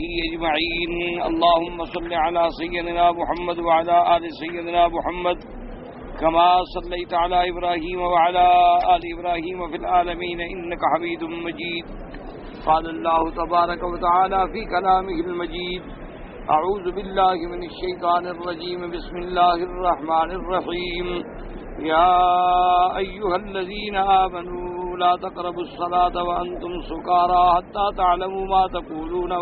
اجمعین اللهم صل على سيدنا محمد وعلى آل سيدنا محمد كما صليت على إبراهيم وعلى آل إبراهيم في العالمين إنك حميد مجيد. قال الله تبارك وتعالى في كلامه المجيد: أعوذ بالله من الشيطان الرجيم بسم الله الرحمن الرحيم. يا أيها الذين آمنوا لا تقربوا الصلاة وأنتم سكارى حتى تعلموا ما تقولون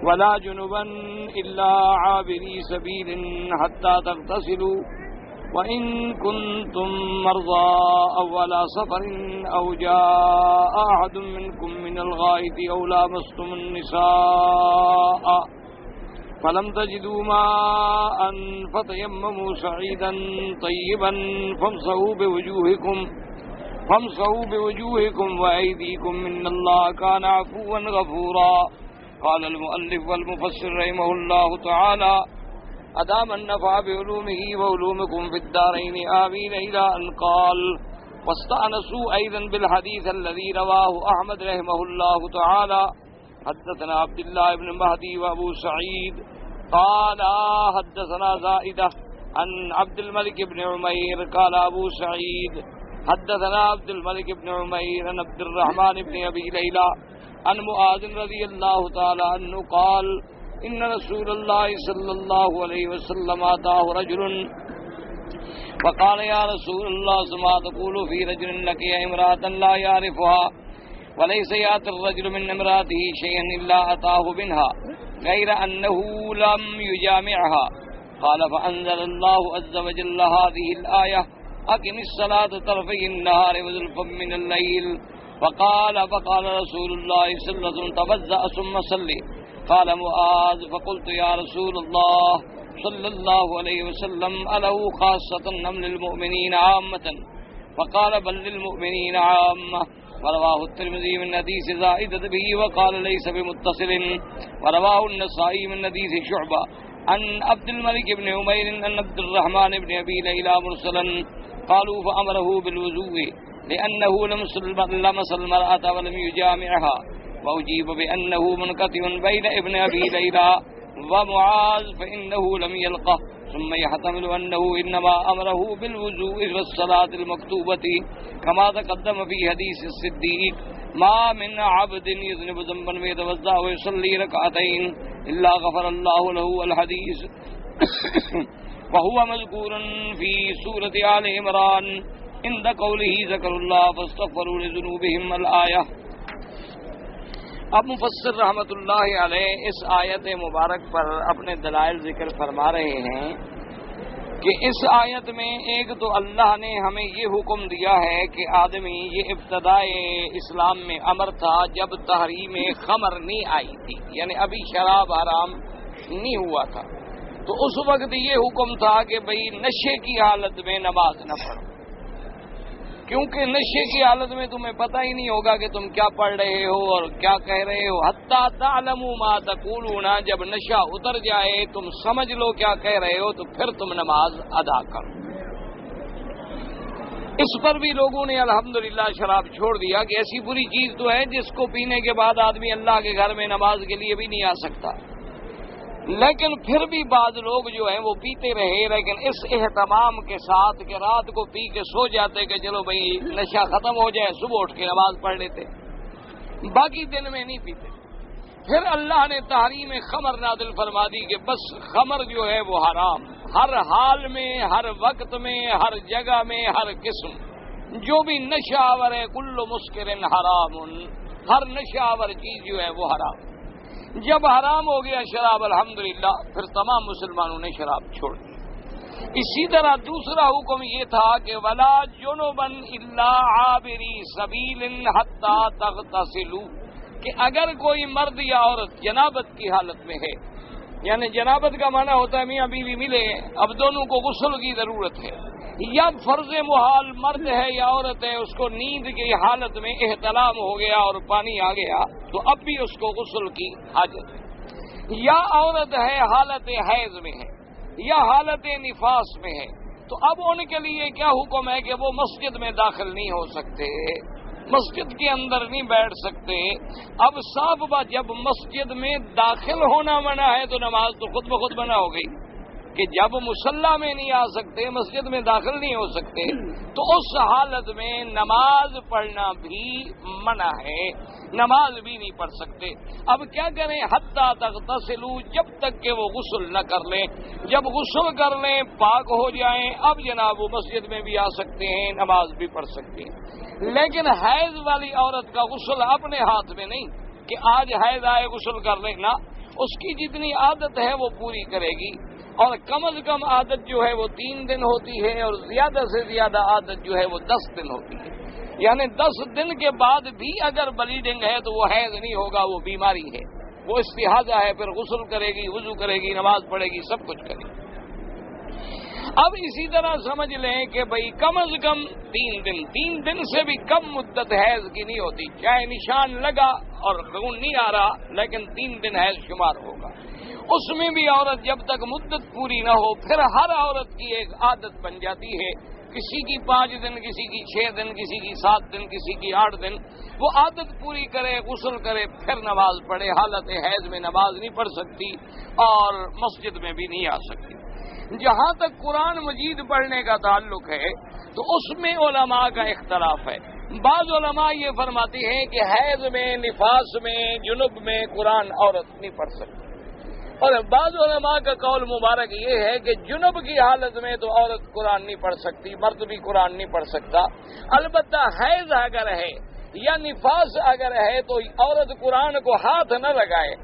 ولا جنبا إلا عابري سبيل حتى تغتسلوا وإن كنتم مرضى أو على سفر أو جاء أحد منكم من الغائط أو لامستم النساء فلم تجدوا ماء فتيمموا صعيدا طيبا فامسحوا بوجوهكم وأيديكم إن الله كان عفوا غفورا. قال المؤلف والمفسر رحمه الله تعالى: أدام النفع بعلومه وعلومكم في الدارين آمين إلى أن قال: واستأنسوا أيضا بالحديث الذي رواه أحمد رحمه الله تعالى: حدثنا عبد الله بن مهدي وأبو سعيد قال حدثنا زائدة عن عبد الملك بن عمير قال أبو سعيد حدثنا عبد الملك بن عمير عن عبد الرحمن بن أبي ليلى عن معاذ رضي الله تعالى عنه قال: إن رسول الله صلى الله عليه وسلم أتاه رجل فقال: يا رسول الله ما تقول في رجل لقي امرأة لا يعرفها وليس يأتي الرجل من امرأته شيئا إلا أتاه منها غير أنه لم يجامعها. قال: فأنزل الله عز وجل هذه الآية: أقم الصلاة طرفي النهار وزلفا من الليل. فقال رسول الله صلى الله عليه وسلم: توضأ ثم صلي. قال معاذ: فقلت: يا رسول الله صلى الله عليه وسلم أله خاصة أم للمؤمنين عامة؟ فقال: بل للمؤمنين عامة. ورواه الترمذي من حديث زائدة به وقال ليس بمتصل. ورواه النسائي من حديث شعبة عن عبد الملك بن عمير عن عبد الرحمن بن أبي ليلى مرسلا. قالوا: فأمره بالوضوء لأنه لمس المرأة ولم يجامعها. وأجيب بأنه منقطع بين ابن أبي ليلى ومعاذ فإنه لم يلقه. ثم يحتمل أنه إنما أمره بالوضوء والصلاة المكتوبة كما تقدم في حديث الصديق: ما من عبد يذنب ذنبا فيتوضأ ويصلي ركعتين إلا غفر الله له. الحديث وهو مذكور في سورة آل عمران عند قوله ذكر الله فاستغفروا لذنوبهم الآية. اب مفسر رحمت اللہ علیہ اس آیت مبارک پر اپنے دلائل ذکر فرما رہے ہیں کہ اس آیت میں ایک تو اللہ نے ہمیں یہ حکم دیا ہے کہ آدمی، یہ ابتدائے اسلام میں امر تھا جب تحریم خمر نہیں آئی تھی، یعنی ابھی شراب حرام نہیں ہوا تھا، تو اس وقت یہ حکم تھا کہ بھئی نشے کی حالت میں نماز نہ پڑھو، کیونکہ نشے کی حالت میں تمہیں پتہ ہی نہیں ہوگا کہ تم کیا پڑھ رہے ہو اور کیا کہہ رہے ہو. حتیٰ تعلموا ما تقولون، جب نشہ اتر جائے تم سمجھ لو کیا کہہ رہے ہو تو پھر تم نماز ادا کرو. اس پر بھی لوگوں نے الحمدللہ شراب چھوڑ دیا کہ ایسی بری چیز تو ہے جس کو پینے کے بعد آدمی اللہ کے گھر میں نماز کے لیے بھی نہیں آ سکتا. لیکن پھر بھی بعض لوگ جو ہیں وہ پیتے رہے، لیکن اس اہتمام کے ساتھ کہ رات کو پی کے سو جاتے کہ چلو بھئی نشہ ختم ہو جائے، صبح اٹھ کے نماز پڑھ لیتے، باقی دن میں نہیں پیتے. پھر اللہ نے تحریم خمر نازل فرما دی کہ بس خمر جو ہے وہ حرام، ہر حال میں، ہر وقت میں، ہر جگہ میں، ہر قسم، جو بھی نشہ آور ہے کل مسکر حرام، ہر نشہ آور چیز جو ہے وہ حرام. جب حرام ہو گیا شراب الحمدللہ پھر تمام مسلمانوں نے شراب چھوڑ دی. اسی طرح دوسرا حکم یہ تھا کہ ولا جنبا الا عابری سبیل حتی تغتسلوا، کہ اگر کوئی مرد یا عورت جنابت کی حالت میں ہے، یعنی جنابت کا معنی ہوتا ہے میاں بیوی ملے، اب دونوں کو غسل کی ضرورت ہے، یا فرض محال مرد ہے یا عورت ہے اس کو نیند کی حالت میں احتلام ہو گیا اور پانی آ گیا تو اب بھی اس کو غسل کی حاجت ہے، یا عورت ہے حالت حیض میں ہے یا حالت نفاس میں ہے، تو اب ان کے لیے کیا حکم ہے کہ وہ مسجد میں داخل نہیں ہو سکتے، مسجد کے اندر نہیں بیٹھ سکتے. اب صاف بات، جب مسجد میں داخل ہونا منع ہے تو نماز تو خود بخود منع ہو گئی کہ جب مصلی میں نہیں آ سکتے، مسجد میں داخل نہیں ہو سکتے، تو اس حالت میں نماز پڑھنا بھی منع ہے، نماز بھی نہیں پڑھ سکتے. اب کیا کریں؟ حتیٰ تغتسلوا، جب تک کہ وہ غسل نہ کر لیں. جب غسل کر لیں، پاک ہو جائیں، اب جناب وہ مسجد میں بھی آ سکتے ہیں، نماز بھی پڑھ سکتے ہیں. لیکن حیض والی عورت کا غسل اپنے ہاتھ میں نہیں کہ آج حیض آئے غسل کر لیں، نہ، اس کی جتنی عادت ہے وہ پوری کرے گی، اور کم از کم عادت جو ہے وہ 3 دن ہوتی ہے، اور زیادہ سے زیادہ عادت جو ہے وہ 10 دن ہوتی ہے. یعنی 10 دن کے بعد بھی اگر بلیڈنگ ہے تو وہ حیض نہیں ہوگا، وہ بیماری ہے، وہ استحاضہ ہے. پھر غسل کرے گی، وضو کرے گی، نماز پڑھے گی، سب کچھ کرے گی. اب اسی طرح سمجھ لیں کہ بھئی کم از کم 3 دن سے بھی کم مدت حیض کی نہیں ہوتی، چاہے نشان لگا اور خون نہیں آ رہا، لیکن 3 دن حیض شمار ہوگا. اس میں بھی عورت جب تک مدت پوری نہ ہو، پھر ہر عورت کی ایک عادت بن جاتی ہے، کسی کی 5 دن، کسی کی 6 دن، کسی کی 7 دن، کسی کی 8 دن. وہ عادت پوری کرے، غسل کرے، پھر نماز پڑھے. حالت حیض میں نماز نہیں پڑھ سکتی اور مسجد میں بھی نہیں آ سکتی. جہاں تک قرآن مجید پڑھنے کا تعلق ہے تو اس میں علماء کا اختلاف ہے. بعض علماء یہ فرماتے ہیں کہ حیض میں، نفاس میں، جنب میں قرآن عورت نہیں پڑھ سکتی، اور بعض علماء کا قول مبارک یہ ہے کہ جنب کی حالت میں تو عورت قرآن نہیں پڑھ سکتی، مرد بھی قرآن نہیں پڑھ سکتا. البتہ حیض اگر ہے یا نفاس اگر ہے تو عورت قرآن کو ہاتھ نہ لگائے،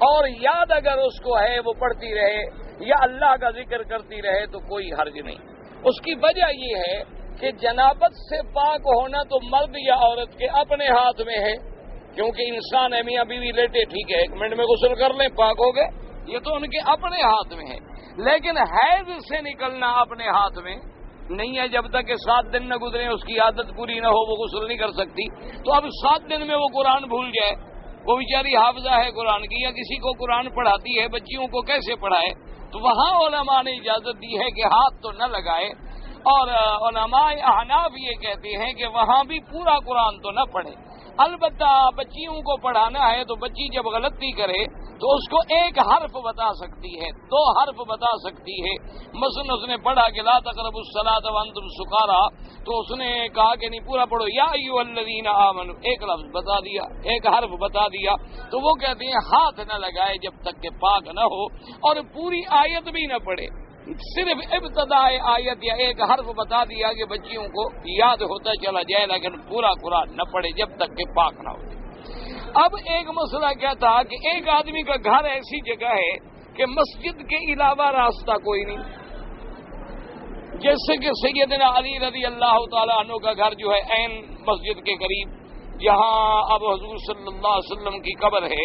اور یاد اگر اس کو ہے وہ پڑھتی رہے یا اللہ کا ذکر کرتی رہے تو کوئی حرج نہیں. اس کی وجہ یہ ہے کہ جنابت سے پاک ہونا تو مرد یا عورت کے اپنے ہاتھ میں ہے، کیونکہ انسان ہے، میاں بیوی لیٹے، ٹھیک ہے، 1 منٹ میں غسل کر لیں، پاک ہو گئے، یہ تو ان کے اپنے ہاتھ میں ہے. لیکن حیض سے نکلنا اپنے ہاتھ میں نہیں ہے. جب تک کہ 7 دن نہ گزرے، اس کی عادت پوری نہ ہو، وہ غسل نہیں کر سکتی. تو اب 7 دن میں وہ قرآن بھول جائے، وہ بیچاری حافظہ ہے قرآن کی، یا کسی کو قرآن پڑھاتی ہے، بچیوں کو کیسے پڑھائے؟ تو وہاں علماء نے اجازت دی ہے کہ ہاتھ تو نہ لگائے. اور علماء احناف یہ کہتے ہیں کہ وہاں بھی پورا قرآن تو نہ پڑھے. البتہ بچیوں کو پڑھانا ہے تو بچی جب غلطی کرے تو اس کو 1 حرف بتا سکتی ہے، 2 حرف بتا سکتی ہے. مثلا اس نے پڑھا کہ لا تقربوا الصلاۃ وانتم سکارى، تو اس نے کہا کہ نہیں پورا پڑھو، یا ایھا الذین آمنوا، 1 لفظ بتا دیا، 1 حرف بتا دیا. تو وہ کہتے ہیں ہاتھ نہ لگائے جب تک کہ پاک نہ ہو، اور پوری آیت بھی نہ پڑھے، صرف ابتداء آیت یا 1 حرف بتا دیا کہ بچیوں کو یاد ہوتا چلا جائے، لیکن پورا قرآن نہ پڑھے جب تک کہ پاک نہ ہو. اب ایک مسئلہ کیا تھا کہ ایک آدمی کا گھر ایسی جگہ ہے کہ مسجد کے علاوہ راستہ کوئی نہیں، جیسے کہ سیدنا علی رضی اللہ تعالیٰ عنہ کا گھر جو ہے عین مسجد کے قریب، جہاں اب حضور صلی اللہ علیہ وسلم کی قبر ہے،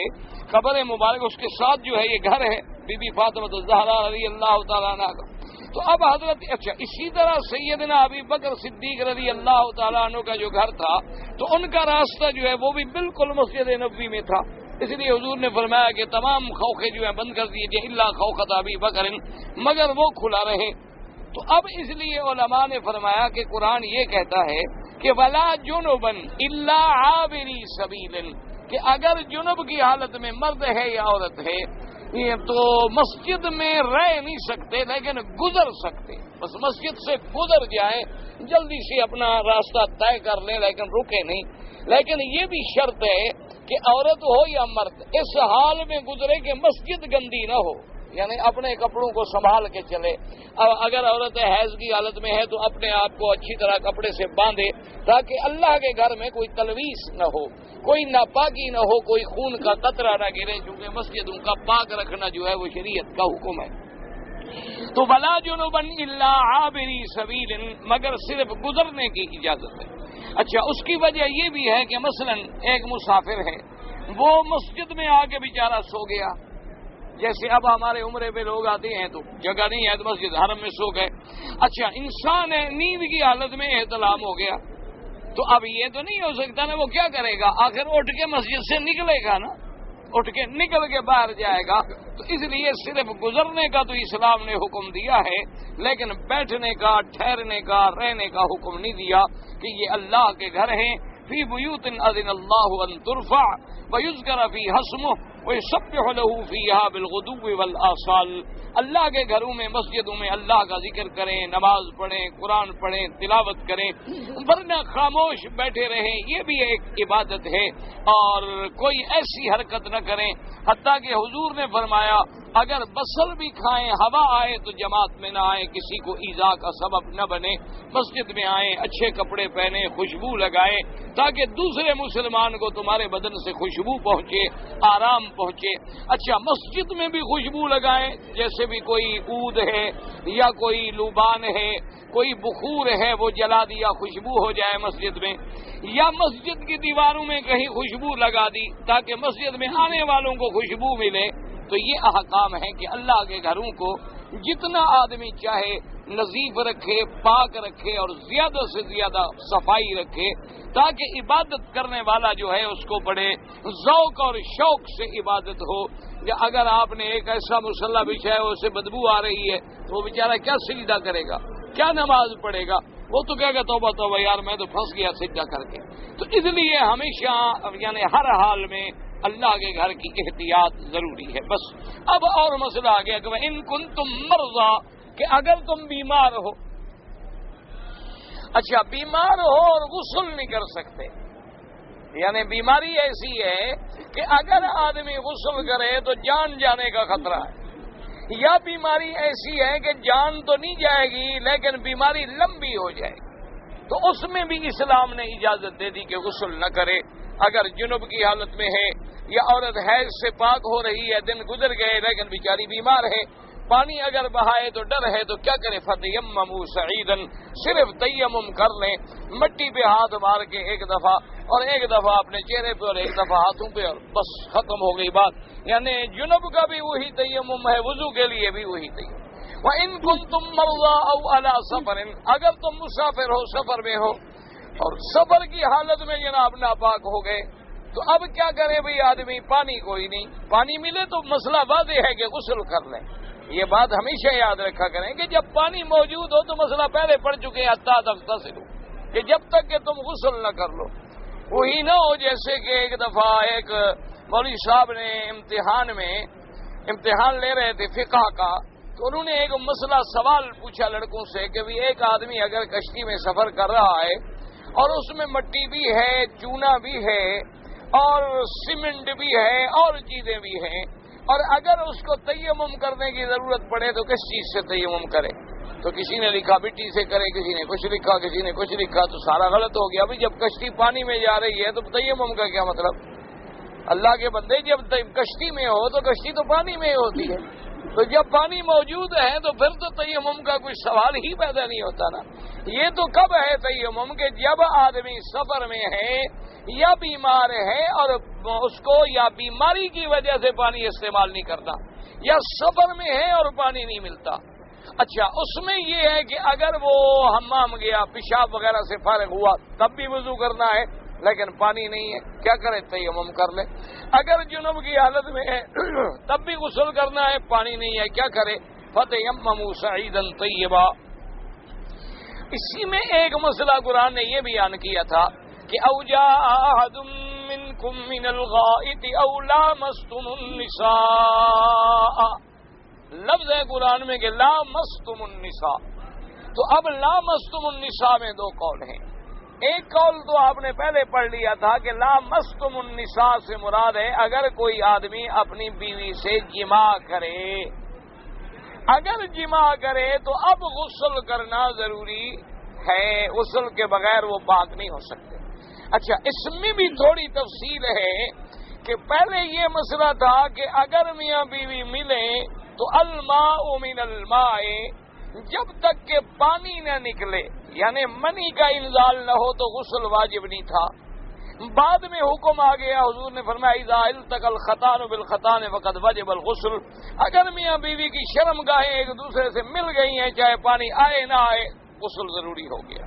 قبر مبارک اس کے ساتھ جو ہے یہ گھر ہے بی بی فاطمہ الزہرا رضی اللہ تعالیٰ عنہ کا. تو اب حضرت اسی طرح سیدنا ابی بکر صدیق رضی اللہ تعالیٰ عنہ کا جو گھر تھا تو ان کا راستہ جو ہے وہ بھی بالکل مسجد نبوی میں تھا. اس لیے حضور نے فرمایا کہ تمام خوخے جو ہیں بند کر دیجیے الا خوخۃ ابی بکر، مگر وہ کھلا رہے. تو اب اس لیے علماء نے فرمایا کہ قرآن یہ کہتا ہے کہ ولا جنبا الا عابری سبیل، کہ اگر جنب کی حالت میں مرد ہے یا عورت ہے تو مسجد میں رہ نہیں سکتے لیکن گزر سکتے، بس مسجد سے گزر جائیں، جلدی سے اپنا راستہ طے کر لیں لیکن رکے نہیں. لیکن یہ بھی شرط ہے کہ عورت ہو یا مرد اس حال میں گزرے کہ مسجد گندی نہ ہو، یعنی اپنے کپڑوں کو سنبھال کے چلے. اب اگر عورت حیض کی حالت میں ہے تو اپنے آپ کو اچھی طرح کپڑے سے باندھے تاکہ اللہ کے گھر میں کوئی تلویث نہ ہو، کوئی ناپاکی نہ ہو، کوئی خون کا قطرہ نہ گرے، کیونکہ مسجدوں کا پاک رکھنا جو ہے وہ شریعت کا حکم ہے. تو ولا جنبا الا عابری سبیل، مگر صرف گزرنے کی اجازت ہے. اچھا، اس کی وجہ یہ بھی ہے کہ مثلا ایک مسافر ہے، وہ مسجد میں آ کے بیچارہ سو گیا، جیسے اب ہمارے عمرے پہ لوگ آتے ہیں تو جگہ نہیں ہے تو مسجد حرم میں سو گئے. اچھا، انسان ہے نیند کی حالت میں احتلام ہو گیا، تو اب یہ تو نہیں ہو سکتا نا، وہ کیا کرے گا؟ آخر اٹھ کے مسجد سے نکلے گا نا، اٹھ کے نکل کے باہر جائے گا. تو اس لیے صرف گزرنے کا تو اسلام نے حکم دیا ہے، لیکن بیٹھنے کا، ٹھہرنے کا، رہنے کا حکم نہیں دیا کہ یہ اللہ کے گھر ہیں. فی بیوت اذن اللہ ان ترفع ویذکر فیہا اسمہ ویسبح لہ فیہا بالغدو والآصال. اللہ کے گھروں میں مسجدوں میں اللہ کا ذکر کریں، نماز پڑھیں، قرآن پڑھیں، تلاوت کریں، ورنہ خاموش بیٹھے رہیں. یہ بھی ایک عبادت ہے. اور کوئی ایسی حرکت نہ کریں، حتیٰ کہ حضور نے فرمایا اگر بصل بھی کھائیں، ہوا آئے تو جماعت میں نہ آئیں، کسی کو ایذا کا سبب نہ بنے. مسجد میں آئیں، اچھے کپڑے پہنیں، خوشبو لگائیں، تاکہ دوسرے مسلمان کو تمہارے بدن سے خوشبو پہنچے، آرام پہنچے. اچھا، مسجد میں بھی خوشبو لگائیں، جیسے بھی کوئی عود ہے یا کوئی لوبان ہے، کوئی بخور ہے، وہ جلا دیا، خوشبو ہو جائے مسجد میں. یا مسجد کی دیواروں میں کہیں خوشبو لگا دی تاکہ مسجد میں آنے والوں کو خوشبو ملے. تو یہ احکام ہے کہ اللہ کے گھروں کو جتنا آدمی چاہے نظیف رکھے، پاک رکھے اور زیادہ سے زیادہ صفائی رکھے، تاکہ عبادت کرنے والا جو ہے اس کو بڑے ذوق اور شوق سے عبادت ہو. یا اگر آپ نے ایک ایسا مصلی بچھایا اسے بدبو آ رہی ہے تو وہ بیچارہ کیا سجدہ کرے گا، کیا نماز پڑھے گا؟ وہ تو کہے گا توبہ توبہ یار میں تو پھنس گیا سجدہ کر کے. تو اس لیے ہمیشہ یعنی ہر حال میں اللہ کے گھر کی احتیاط ضروری ہے. بس اب اور مسئلہ آ گیا کہ ان کنتم مرضی، کہ اگر تم بیمار ہو. اچھا، بیمار ہو اور غسل نہیں کر سکتے، یعنی بیماری ایسی ہے کہ اگر آدمی غسل کرے تو جان جانے کا خطرہ ہے. یا بیماری ایسی ہے کہ جان تو نہیں جائے گی لیکن بیماری لمبی ہو جائے گی، تو اس میں بھی اسلام نے اجازت دے دی کہ غسل نہ کرے. اگر جنب کی حالت میں ہے یا عورت حیض سے پاک ہو رہی ہے، دن گزر گئے لیکن بیچاری بیمار ہے، پانی اگر بہائے تو ڈر ہے تو کیا کرے؟ فتیمموا صعیدا، صرف تیمم کر لیں، مٹی پہ ہاتھ مار کے ایک دفعہ، اور ایک دفعہ اپنے چہرے پہ اور ایک دفعہ ہاتھوں پہ، اور بس ختم ہو گئی بات. یعنی جنب کا بھی وہی تیمم ہے، وضو کے لیے بھی وہی تیمم. وَإِن كُنتُم مَرْضَىٰ أَوْ عَلَىٰ سَفَرٍ، اگر تم مسافر ہو، سفر میں ہو اور سفر کی حالت میں جناب ناپاک ہو گئے، تو اب کیا کرے بھئی آدمی؟ پانی کوئی نہیں، پانی ملے تو مسئلہ واضح ہے کہ غسل کر لیں. یہ بات ہمیشہ یاد رکھا کریں کہ جب پانی موجود ہو تو مسئلہ پہلے پڑ چکے ہیں، حتیٰ تغتسلوا، کہ جب تک کہ تم غسل نہ کر لو. وہی نہ ہو جیسے کہ ایک دفعہ ایک مولوی صاحب نے امتحان لے رہے تھے فقہ کا، تو انہوں نے ایک مسئلہ سوال پوچھا لڑکوں سے کہ بھی ایک آدمی اگر کشتی میں سفر کر رہا ہے اور اس میں مٹی بھی ہے، چونا بھی ہے اور سیمنٹ بھی ہے اور چیزیں بھی ہیں، اور اگر اس کو تیمم کرنے کی ضرورت پڑے تو کس چیز سے تیمم کرے؟ تو کسی نے لکھا مٹی سے کرے، کسی نے کچھ لکھا، کسی نے کچھ لکھا، تو سارا غلط ہو گیا. بھائی جب کشتی پانی میں جا رہی ہے تو تیمم کا کیا مطلب؟ اللہ کے بندے، جب کشتی میں ہو تو کشتی تو پانی میں ہی ہوتی ہے، تو جب پانی موجود ہے تو پھر تو تیمم کا کوئی سوال ہی پیدا نہیں ہوتا نا. یہ تو کب ہے تیمم کہ جب آدمی سفر میں ہے یا بیمار ہے اور اس کو یا بیماری کی وجہ سے پانی استعمال نہیں کرتا، یا سفر میں ہے اور پانی نہیں ملتا. اچھا، اس میں یہ ہے کہ اگر وہ حمام گیا، پیشاب وغیرہ سے فارغ ہوا، تب بھی وضو کرنا ہے لیکن پانی نہیں ہے، کیا کرے؟ تیمم کر لے. اگر جنوب کی حالت میں ہے تب بھی غسل کرنا ہے، پانی نہیں ہے، کیا کرے؟ فتیمموا صعیدا طیبا. اسی میں ایک مسئلہ قرآن نے یہ بیان کیا تھا کہ او جاء احد منکم من الغائط او لامستم النساء. لفظ ہے قرآن میں کہ لامستم النساء. تو اب لامستم النساء میں دو قول ہیں. ایک قول تو آپ نے پہلے پڑھ لیا تھا کہ لامستم النساء سے مراد ہے اگر کوئی آدمی اپنی بیوی سے جماع کرے. اگر جماع کرے تو اب غسل کرنا ضروری ہے، غسل کے بغیر وہ پاک نہیں ہو سکتے. اچھا، اس میں بھی تھوڑی تفصیل ہے کہ پہلے یہ مسئلہ تھا کہ اگر میاں بیوی ملیں تو الماء من الماء، جب تک کہ پانی نہ نکلے یعنی منی کا انزال نہ ہو تو غسل واجب نہیں تھا. بعد میں حکم آ گیا، حضور نے فرمایا اذا التقى الختان بالختان فقد وجب الغسل. اگر میاں بیوی کی شرم گاہیں ایک دوسرے سے مل گئی ہیں، چاہے پانی آئے نہ آئے، غسل ضروری ہو گیا.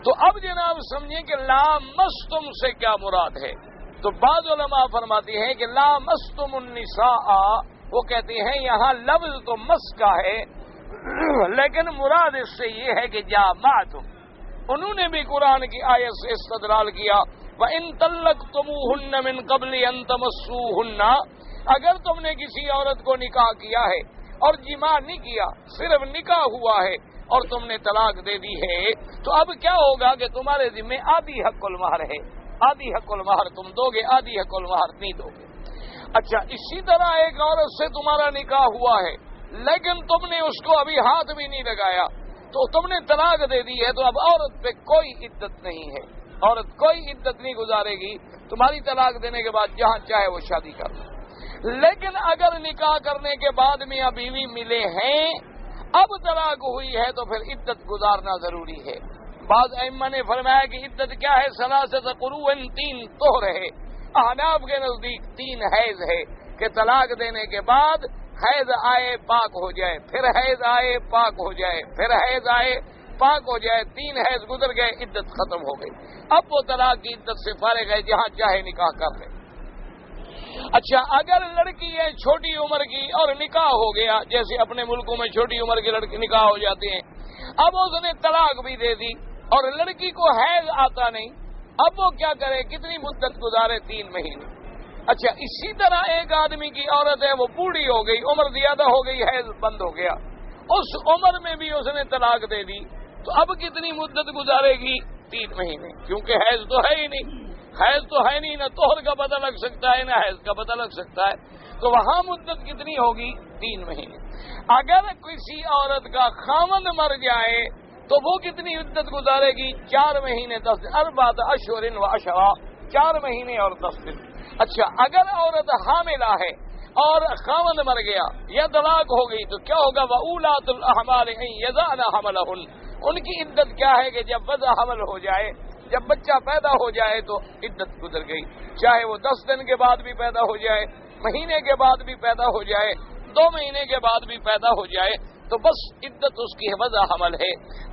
تو اب جناب سمجھیں کہ لامستم سے کیا مراد ہے. تو بعض علماء فرماتے ہیں کہ لامستم النساء، وہ کہتے ہیں یہاں لفظ تو مس کا ہے لیکن مراد اس سے یہ ہے کہ جامعتم، انہوں نے بھی قرآن کی آیت سے استدلال کیا وَإِن طَلَّقْتُمُوهُنَّ مِن قَبْلِ أَن تَمَسُّوهُنَّ، اگر تم نے کسی عورت کو نکاح کیا ہے اور جماع نہیں کیا، صرف نکاح ہوا ہے اور تم نے طلاق دے دی ہے، تو اب کیا ہوگا کہ تمہارے ذمہ آدھی حق المہر ہے، آدھی حق المہر تم دو گے، آدھی حق المہر نہیں دو گے۔ اچھا، اسی طرح ایک عورت سے تمہارا نکاح ہوا ہے لیکن تم نے اس کو ابھی ہاتھ بھی نہیں لگایا، تو تم نے طلاق دے دی ہے، تو اب عورت پہ کوئی عدت نہیں ہے، عورت کوئی عدت نہیں گزارے گی تمہاری طلاق دینے کے بعد، جہاں چاہے وہ شادی کر لے۔ لیکن اگر نکاح کرنے کے بعد میاں بیوی ملے ہیں، اب طلاق ہوئی ہے، تو پھر عدت گزارنا ضروری ہے۔ بعض ائمہ نے فرمایا کہ عدت کیا ہے؟ ثلاثۃ قروء، 3 طہر ہے۔ احناف کے نزدیک 3 حیض ہے کہ طلاق دینے کے بعد حیض آئے پاک ہو جائے، پھر حیض آئے پاک ہو جائے، پھر حیض آئے پاک ہو جائے، 3 حیض گزر گئے، عدت ختم ہو گئی، اب وہ طلاق کی عدت سے فارغ ہے، جہاں چاہے نکاح کر لے۔ اچھا، اگر لڑکی ہے چھوٹی عمر کی اور نکاح ہو گیا، جیسے اپنے ملکوں میں چھوٹی عمر کے لڑکی نکاح ہو جاتے ہیں، اب اس نے طلاق بھی دے دی اور لڑکی کو حیض آتا نہیں، اب وہ کیا کرے؟ کتنی مدت گزارے؟ 3 مہینے۔ اچھا، اسی طرح ایک آدمی کی عورت ہے، وہ بوڑھی ہو گئی، عمر زیادہ ہو گئی، حیض بند ہو گیا، اس عمر میں بھی اس نے طلاق دے دی، تو اب کتنی مدت گزارے گی؟ 3 مہینے، کیونکہ حیض تو ہے ہی نہیں، حیض تو ہے نہیں، نہ طہر کا پتہ لگ سکتا ہے نہ حیض کا پتہ لگ سکتا ہے، تو وہاں مدت کتنی ہوگی؟ 3 مہینے۔ اگر کسی عورت کا خاوند مر جائے تو وہ کتنی مدت گزارے گی؟ 4 مہینے 10 دن، 4 اشہر و عشرہ، 4 مہینے اور 10 دن۔ اچھا، اگر عورت حاملہ ہے اور خاوند مر گیا یا طلاق ہو گئی تو کیا ہوگا؟ وَأُولَاتُ الْأَحْمَالِ أَن يَضَعْنَ حَمْلَهُنَّ، ان کی عدت کیا ہے کہ جب وضع حمل ہو جائے، جب بچہ پیدا ہو جائے تو عدت گزر گئی، چاہے وہ 10 دن کے بعد بھی پیدا ہو جائے، مہینے کے بعد بھی پیدا ہو جائے، 2 مہینے کے بعد بھی پیدا ہو جائے، تو بس عدت اس کی وضع حمل ہے۔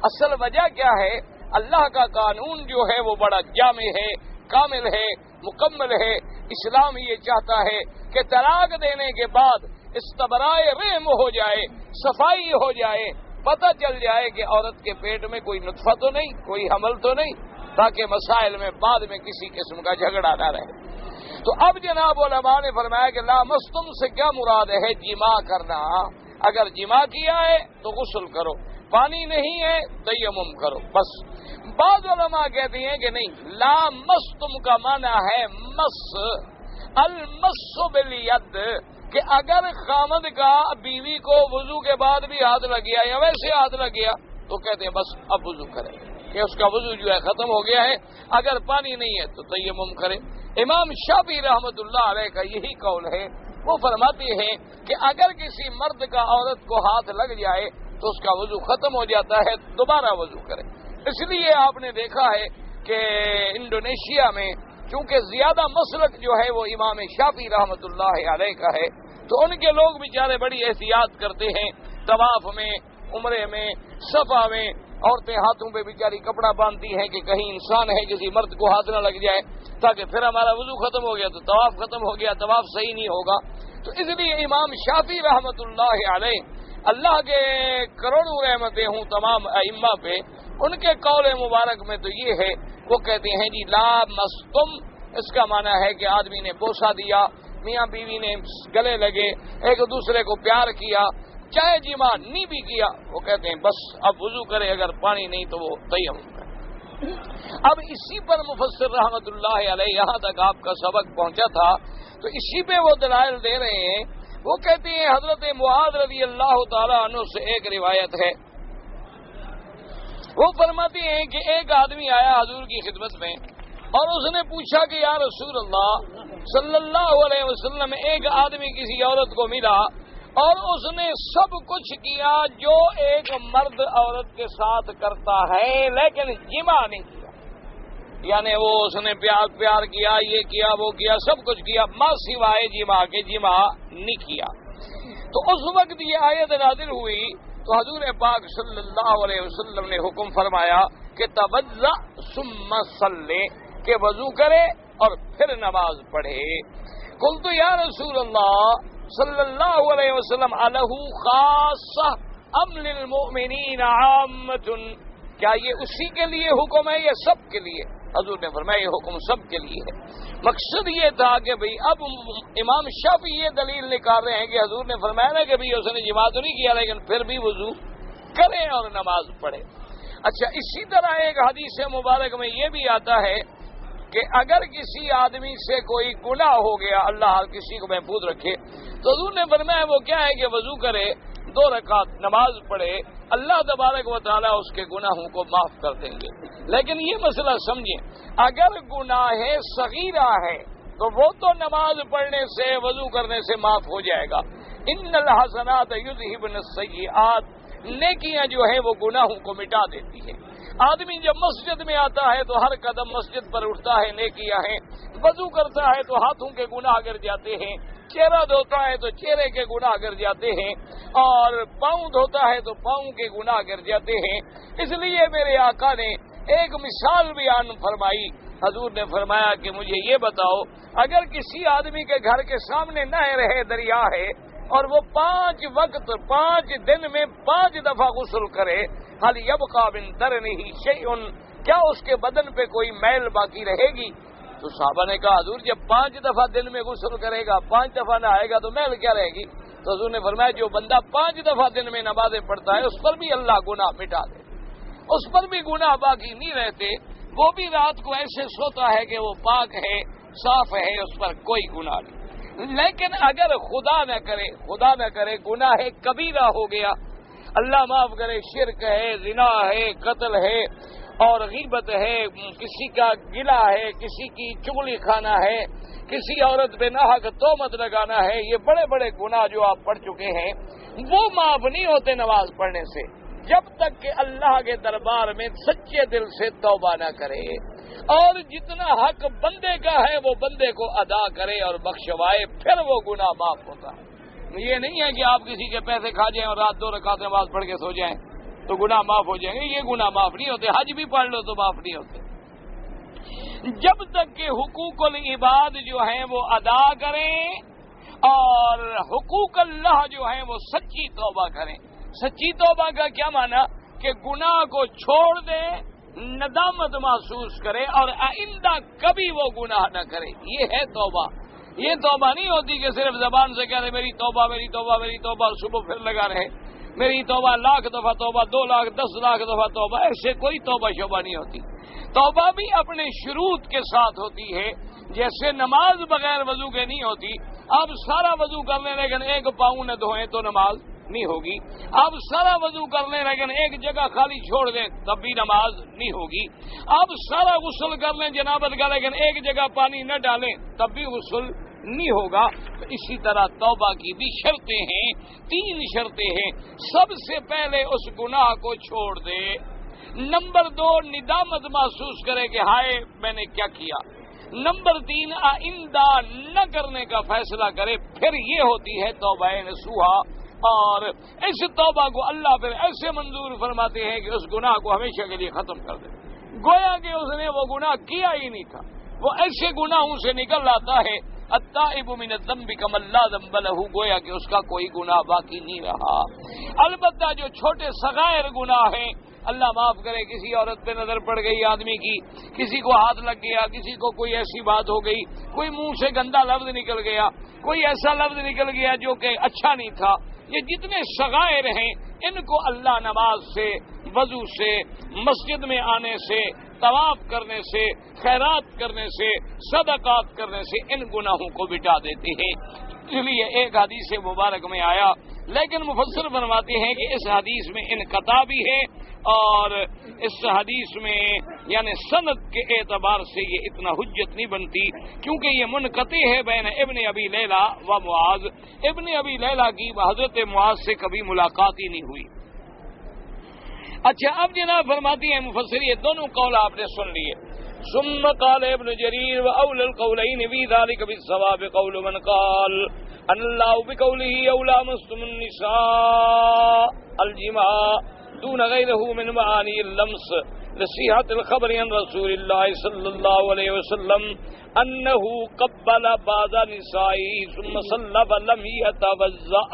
اصل وجہ کیا ہے؟ اللہ کا قانون جو ہے وہ بڑا جامع ہے، کامل ہے، مکمل ہے۔ اسلام یہ چاہتا ہے کہ طلاق دینے کے بعد استبرائے رحم ہو جائے، صفائی ہو جائے، پتہ چل جائے کہ عورت کے پیٹ میں کوئی نطفہ تو نہیں، کوئی حمل تو نہیں، تاکہ مسائل میں بعد میں کسی قسم کا جھگڑا نہ رہے۔ تو اب جناب علماء نے فرمایا کہ لامستم سے کیا مراد ہے؟ جماع کرنا۔ اگر جماع کیا ہے تو غسل کرو، پانی نہیں ہے تیمم کرو، بس۔ بعض علماء کہتے ہیں کہ نہیں، لامستم کا معنی ہے مس، المس بالید، کہ اگر خامد کا بیوی کو وضو کے بعد بھی ہاتھ لگ گیا یا ویسے ہاتھ لگ گیا تو کہتے ہیں بس اب وضو کرے، کہ اس کا وضو جو ہے ختم ہو گیا ہے، اگر پانی نہیں ہے تو تیمم کرے۔ امام شافعی رحمۃ اللہ علیہ کا یہی قول ہے، وہ فرماتے ہیں کہ اگر کسی مرد کا عورت کو ہاتھ لگ جائے تو اس کا وضو ختم ہو جاتا ہے، دوبارہ وضو کرے۔ اس لیے آپ نے دیکھا ہے کہ انڈونیشیا میں چونکہ زیادہ مسلک جو ہے وہ امام شافعی رحمۃ اللہ علیہ کا ہے، تو ان کے لوگ بیچارے بڑی احتیاط کرتے ہیں، طواف میں، عمرے میں، صفا میں، عورتیں ہاتھوں پہ بیچاری کپڑا باندھتی ہیں کہ کہیں انسان ہے کسی مرد کو ہاتھ نہ لگ جائے، تاکہ پھر ہمارا وضو ختم ہو گیا تو طواف ختم ہو گیا، طواف صحیح نہیں ہوگا۔ تو اس لیے امام شافعی رحمۃ اللہ علیہ، اللہ کے کروڑوں رحمتیں ہوں تمام ائمہ پہ، ان کے قول مبارک میں تو یہ ہے، وہ کہتے ہیں جی لا مستم، اس کا معنی ہے کہ آدمی نے بوسہ دیا، میاں بیوی نے گلے لگے، ایک دوسرے کو پیار کیا، چاہے جماع نہیں بھی کیا، وہ کہتے ہیں بس اب وضو کرے، اگر پانی نہیں تو وہ تیمم کرے۔ اب اسی پر مفسر رحمۃ اللہ علیہ یہاں تک آپ کا سبق پہنچا تھا، تو اسی پہ وہ دلائل دے رہے ہیں۔ وہ کہتے ہیں حضرت معاذ رضی اللہ تعالیٰ عنہ سے ایک روایت ہے، وہ فرماتے ہیں کہ ایک آدمی آیا حضور کی خدمت میں اور اس نے پوچھا کہ یا رسول اللہ صلی اللہ علیہ وسلم، ایک آدمی کسی عورت کو ملا اور اس نے سب کچھ کیا جو ایک مرد عورت کے ساتھ کرتا ہے لیکن جماع نہیں کیا، یعنی وہ اس نے پیار کیا، یہ کیا، وہ کیا، سب کچھ کیا، ما سوائے جماع کے جماع نہیں کیا۔ تو اس وقت یہ آیت نازل ہوئی تو حضور پاک صلی اللہ علیہ وسلم نے حکم فرمایا کہ توضأ ثم صلی، کہ وضو کرے اور پھر نماز پڑھے۔ قلت یا رسول اللہ صلی اللہ علیہ وسلم الہ خاصہ ام للمؤمنین عامۃ، کیا یہ اسی کے لیے حکم ہے یا سب کے لیے؟ حضور نے فرمایا یہ حکم سب کے لیے ہے۔ مقصد یہ تھا کہ بھئی اب امام شافعی یہ دلیل نکال رہے ہیں کہ حضور نے فرمایا نا کہ بھئی اس نے جماع تو نہیں کیا لیکن پھر بھی وضو کریں اور نماز پڑھے۔ اچھا، اسی طرح ایک حدیث مبارک میں یہ بھی آتا ہے کہ اگر کسی آدمی سے کوئی گناہ ہو گیا، اللہ کسی کو محفوظ رکھے، تو حضور نے فرمایا وہ کیا ہے کہ وضو کرے، 2 رکعت نماز پڑھے، اللہ تبارک و تعالیٰ اس کے گناہوں کو معاف کر دیں گے۔ لیکن یہ مسئلہ سمجھیں، اگر گناہ صغیرہ ہے تو وہ تو نماز پڑھنے سے وضو کرنے سے معاف ہو جائے گا۔ ان الحسنات یذہبن السیئات، نیکیاں جو ہیں وہ گناہوں کو مٹا دیتی ہیں۔ آدمی جب مسجد میں آتا ہے تو ہر قدم مسجد پر اٹھتا ہے نیکیاں ہیں، وضو کرتا ہے تو ہاتھوں کے گناہ گر جاتے ہیں، چہرہ دھوتا ہے تو چہرے کے گناہ گر جاتے ہیں، اور پاؤں دھوتا ہے تو پاؤں کے گناہ گر جاتے ہیں۔ اس لیے میرے آقا نے ایک مثال بیان فرمائی۔ حضور نے فرمایا کہ مجھے یہ بتاؤ، اگر کسی آدمی کے گھر کے سامنے نہر ہے، دریا ہے، اور وہ 5 وقت 5 دن میں 5 دفعہ غسل کرے، حل یبقى من درنہ شیء، کیا اس کے بدن پہ کوئی میل باقی رہے گی؟ تو صحابہ نے کہا حضور جب 5 دفعہ دن میں غسل کرے گا، 5 دفعہ نہائے گا تو میل کیا رہے گی؟ تو حضور نے فرمایا جو بندہ 5 دفعہ دن میں نمازیں پڑھتا ہے اس پر بھی اللہ گناہ مٹا دے، اس پر بھی گناہ باقی نہیں رہتے، وہ بھی رات کو ایسے سوتا ہے کہ وہ پاک ہے، صاف ہے، اس پر کوئی گناہ نہیں۔ لیکن اگر خدا نہ کرے گناہ کبیرہ ہو گیا، اللہ معاف کرے، شرک ہے، زنا ہے، قتل ہے اور غیبت ہے، کسی کا گلہ ہے، کسی کی چغلی کھانا ہے، کسی عورت پہ ناحق تہمت لگانا ہے، یہ بڑے بڑے گناہ جو آپ پڑھ چکے ہیں وہ معاف نہیں ہوتے نماز پڑھنے سے، جب تک کہ اللہ کے دربار میں سچے دل سے توبہ نہ کرے، اور جتنا حق بندے کا ہے وہ بندے کو ادا کرے اور بخشوائے، پھر وہ گناہ معاف ہوتا ہے۔ یہ نہیں ہے کہ آپ کسی کے پیسے کھا جائیں اور رات 2 رکعت نماز پڑھ کے سو جائیں تو گناہ معاف ہو جائیں گے، یہ گناہ معاف نہیں ہوتے، حج بھی پڑھ لو تو معاف نہیں ہوتے، جب تک کہ حقوق العباد جو ہیں وہ ادا کریں اور حقوق اللہ جو ہیں وہ سچی توبہ کریں۔ سچی توبہ کا کیا معنی؟ کہ گناہ کو چھوڑ دیں، ندامت محسوس کرے اور آئندہ کبھی وہ گناہ نہ کرے، یہ ہے توبہ۔ یہ توبہ نہیں ہوتی کہ صرف زبان سے کہہ رہے میری توبہ میری توبہ میری توبہ، صبح پھر لگا رہے میری توبہ، 1,00,000 دفعہ توبہ، 2 لاکھ 10 لاکھ دفعہ توبہ، ایسے کوئی توبہ شوبہ نہیں ہوتی۔ توبہ بھی اپنے شروط کے ساتھ ہوتی ہے، جیسے نماز بغیر وضو کے نہیں ہوتی۔ آپ سارا وضو کر لیں لیکن ایک پاؤں نہ دھوئیں تو نماز نہیں ہوگی، آپ سارا وضو کر لیں لیکن ایک جگہ خالی چھوڑ دیں تب بھی نماز نہیں ہوگی، آپ سارا غسل کر لیں جنابت کا لیکن ایک جگہ پانی نہ ڈالیں تب بھی غسل نہیں ہوگا۔ تو اسی طرح توبہ کی بھی شرطیں ہیں، 3 شرطیں ہیں۔ سب سے پہلے اس گناہ کو چھوڑ دے، نمبر 2 ندامت محسوس کرے کہ ہائے میں نے کیا کیا، نمبر 3 آئندہ نہ کرنے کا فیصلہ کرے، پھر یہ ہوتی ہے توبہ نصوحہ۔ اور اس توبہ کو اللہ پھر ایسے منظور فرماتے ہیں کہ اس گناہ کو ہمیشہ کے لیے ختم کر دے، گویا کہ اس نے وہ گناہ کیا ہی نہیں تھا، وہ ایسے گناہوں سے نکل آتا ہے التائب من الذنب کمن لا ذنب لہ، گویا کہ اس کا کوئی گناہ باقی نہیں رہا۔ البتہ جو چھوٹے صغائر گناہ ہیں، اللہ معاف کرے، کسی عورت پہ نظر پڑ گئی آدمی کی، کسی کو ہاتھ لگ گیا، کسی کو کوئی ایسی بات ہو گئی، کوئی منہ سے گندا لفظ نکل گیا، کوئی ایسا لفظ نکل گیا جو کہ اچھا نہیں تھا، یہ جتنے صغائر ہیں ان کو اللہ نماز سے، وضو سے، مسجد میں آنے سے، طواف کرنے سے، خیرات کرنے سے، صدقات کرنے سے ان گناہوں کو مٹا دیتے ہیں۔ اس لیے ایک حدیث مبارک میں آیا، لیکن مفسر فرماتے ہیں کہ اس حدیث میں انقطاع بھی ہے، اور اس حدیث میں یعنی سند کے اعتبار سے یہ اتنا حجت نہیں بنتی، کیونکہ یہ منقطع ہے بین ابن ابی لیلہ و معاذ، ابن ابی لیلہ کی حضرت معاذ سے کبھی ملاقات ہی نہیں ہوئی۔ اچھا، اب جناب فرماتی ہیں مفسر، یہ دونوں قول آپ نے سن لیے۔ ثم قال ابن جریر واولى القولين في ذلك بالصواب قول من قال ان الله بقوله اولى مسلم النساء الجماع دون غيره من معاني اللمس لصحة الخبر عن رسول الله صلى الله عليه وسلم انه قبل بعض نسائه ثم صلى فلم يتوضأ۔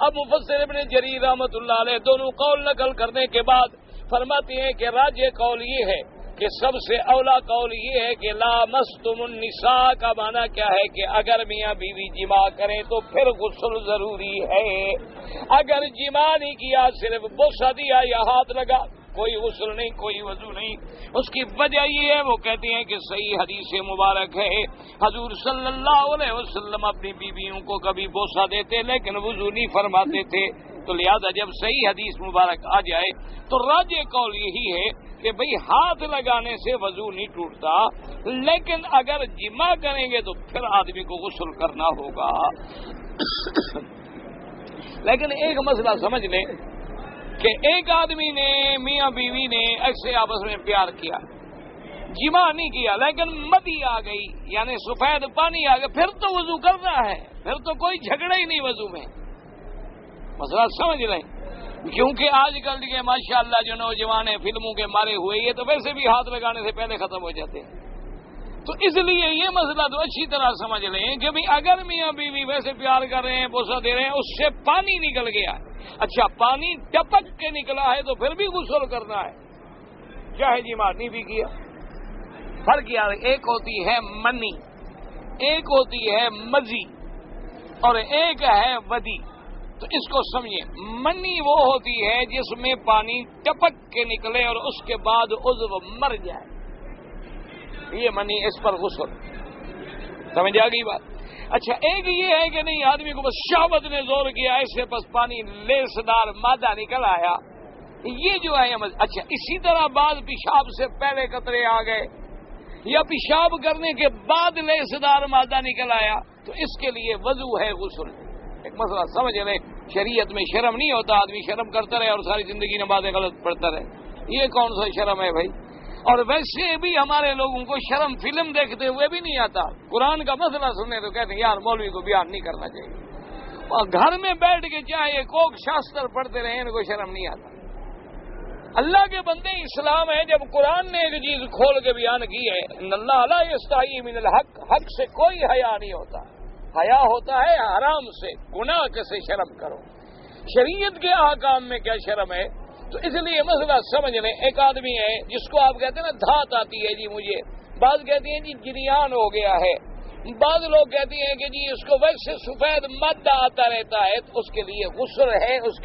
اب مفسر ابن جریر رحمۃ اللہ علیہ دونوں قول نقل کرنے کے بعد فرماتے ہیں کہ راجح قول یہ ہے کہ سب سے اولا قول یہ ہے کہ لامستم النساء کا معنی کیا ہے کہ اگر میاں بیوی جماع کریں تو پھر غسل ضروری ہے. اگر جماع نہیں کیا صرف بوسہ دیا یا ہاتھ لگا کوئی غسل نہیں کوئی وضو نہیں. اس کی وجہ یہ ہے وہ کہتے ہیں کہ صحیح حدیث مبارک ہے حضور صلی اللہ علیہ وسلم اپنی بیویوں کو کبھی بوسہ دیتے لیکن وضو نہیں فرماتے تھے. تو لہذا جب صحیح حدیث مبارک آ جائے تو راجح قول یہی ہے کہ بھئی ہاتھ لگانے سے وضو نہیں ٹوٹتا لیکن اگر جماع کریں گے تو پھر آدمی کو غسل کرنا ہوگا. لیکن ایک مسئلہ سمجھ لیں کہ ایک آدمی نے میاں بیوی نے ایسے آپس میں پیار کیا جماع نہیں کیا لیکن مدی آ گئی یعنی سفید پانی آ گیا پھر تو وضو کرنا ہے پھر تو کوئی جھگڑا ہی نہیں وضو میں. مسئلہ سمجھ لیں کیونکہ آج کل کے ماشاءاللہ جو نوجوان ہیں فلموں کے مارے ہوئے یہ تو ویسے بھی ہاتھ لگانے سے پہلے ختم ہو جاتے ہیں. تو اس لیے یہ مسئلہ تو اچھی طرح سمجھ لیں کہ بھی اگر میاں بیوی ویسے پیار کر رہے ہیں بوسہ دے رہے ہیں اس سے پانی نکل گیا اچھا پانی ٹپک کے نکلا ہے تو پھر بھی غسل کرنا ہے چاہے جماع نہیں بھی کیا. فرق کیا ہے ایک ہوتی ہے منی ایک ہوتی ہے مزی اور ایک ہے ودی. تو اس کو سمجھیں منی وہ ہوتی ہے جس میں پانی ٹپک کے نکلے اور اس کے بعد عضو مر جائے یہ منی اس پر غسل سمجھ آ گئی بات. اچھا ایک یہ ہے کہ نہیں آدمی کو بس شہوت نے زور کیا ایسے بس پانی لیسدار مادہ نکل آیا یہ جو ہے اچھا اسی طرح بعض پیشاب سے پہلے قطرے آ گئے یا پیشاب کرنے کے بعد لیسدار مادہ نکل آیا تو اس کے لیے وضو ہے غسل. ایک مسئلہ سمجھ لیں شریعت میں شرم نہیں ہوتا آدمی شرم کرتا رہے اور ساری زندگی نمازیں غلط پڑھتا رہے یہ کون سا شرم ہے بھائی. اور ویسے بھی ہمارے لوگوں کو شرم فلم دیکھتے ہوئے بھی نہیں آتا قرآن کا مسئلہ سننے تو کہتے ہیں یار مولوی کو بیان نہیں کرنا چاہیے اور گھر میں بیٹھ کے چاہے کوک شاستر پڑھتے رہے ان کو شرم نہیں آتا. اللہ کے بندے اسلام ہے جب قرآن نے ایک چیز کھول کے بیان کی ہے ان اللہ لا یستحیی من الحق حق سے کوئی حیا نہیں ہوتا حیا ہوتا ہے حرام سے گناہ سے شرم کرو. شریعت کے احکام میں کیا شرم ہے تو اس لیے مسئلہ سمجھ لیں ایک آدمی ہے جس کو آپ کہتے ہیں نا دھات آتی ہے جی مجھے بعض کہتے ہیں جی جریان ہو گیا ہے بعض لوگ کہتے ہیں کہ جی اس کو ویسے سفید مادہ آتا رہتا ہے تو اس کے لیے غسل ہے اس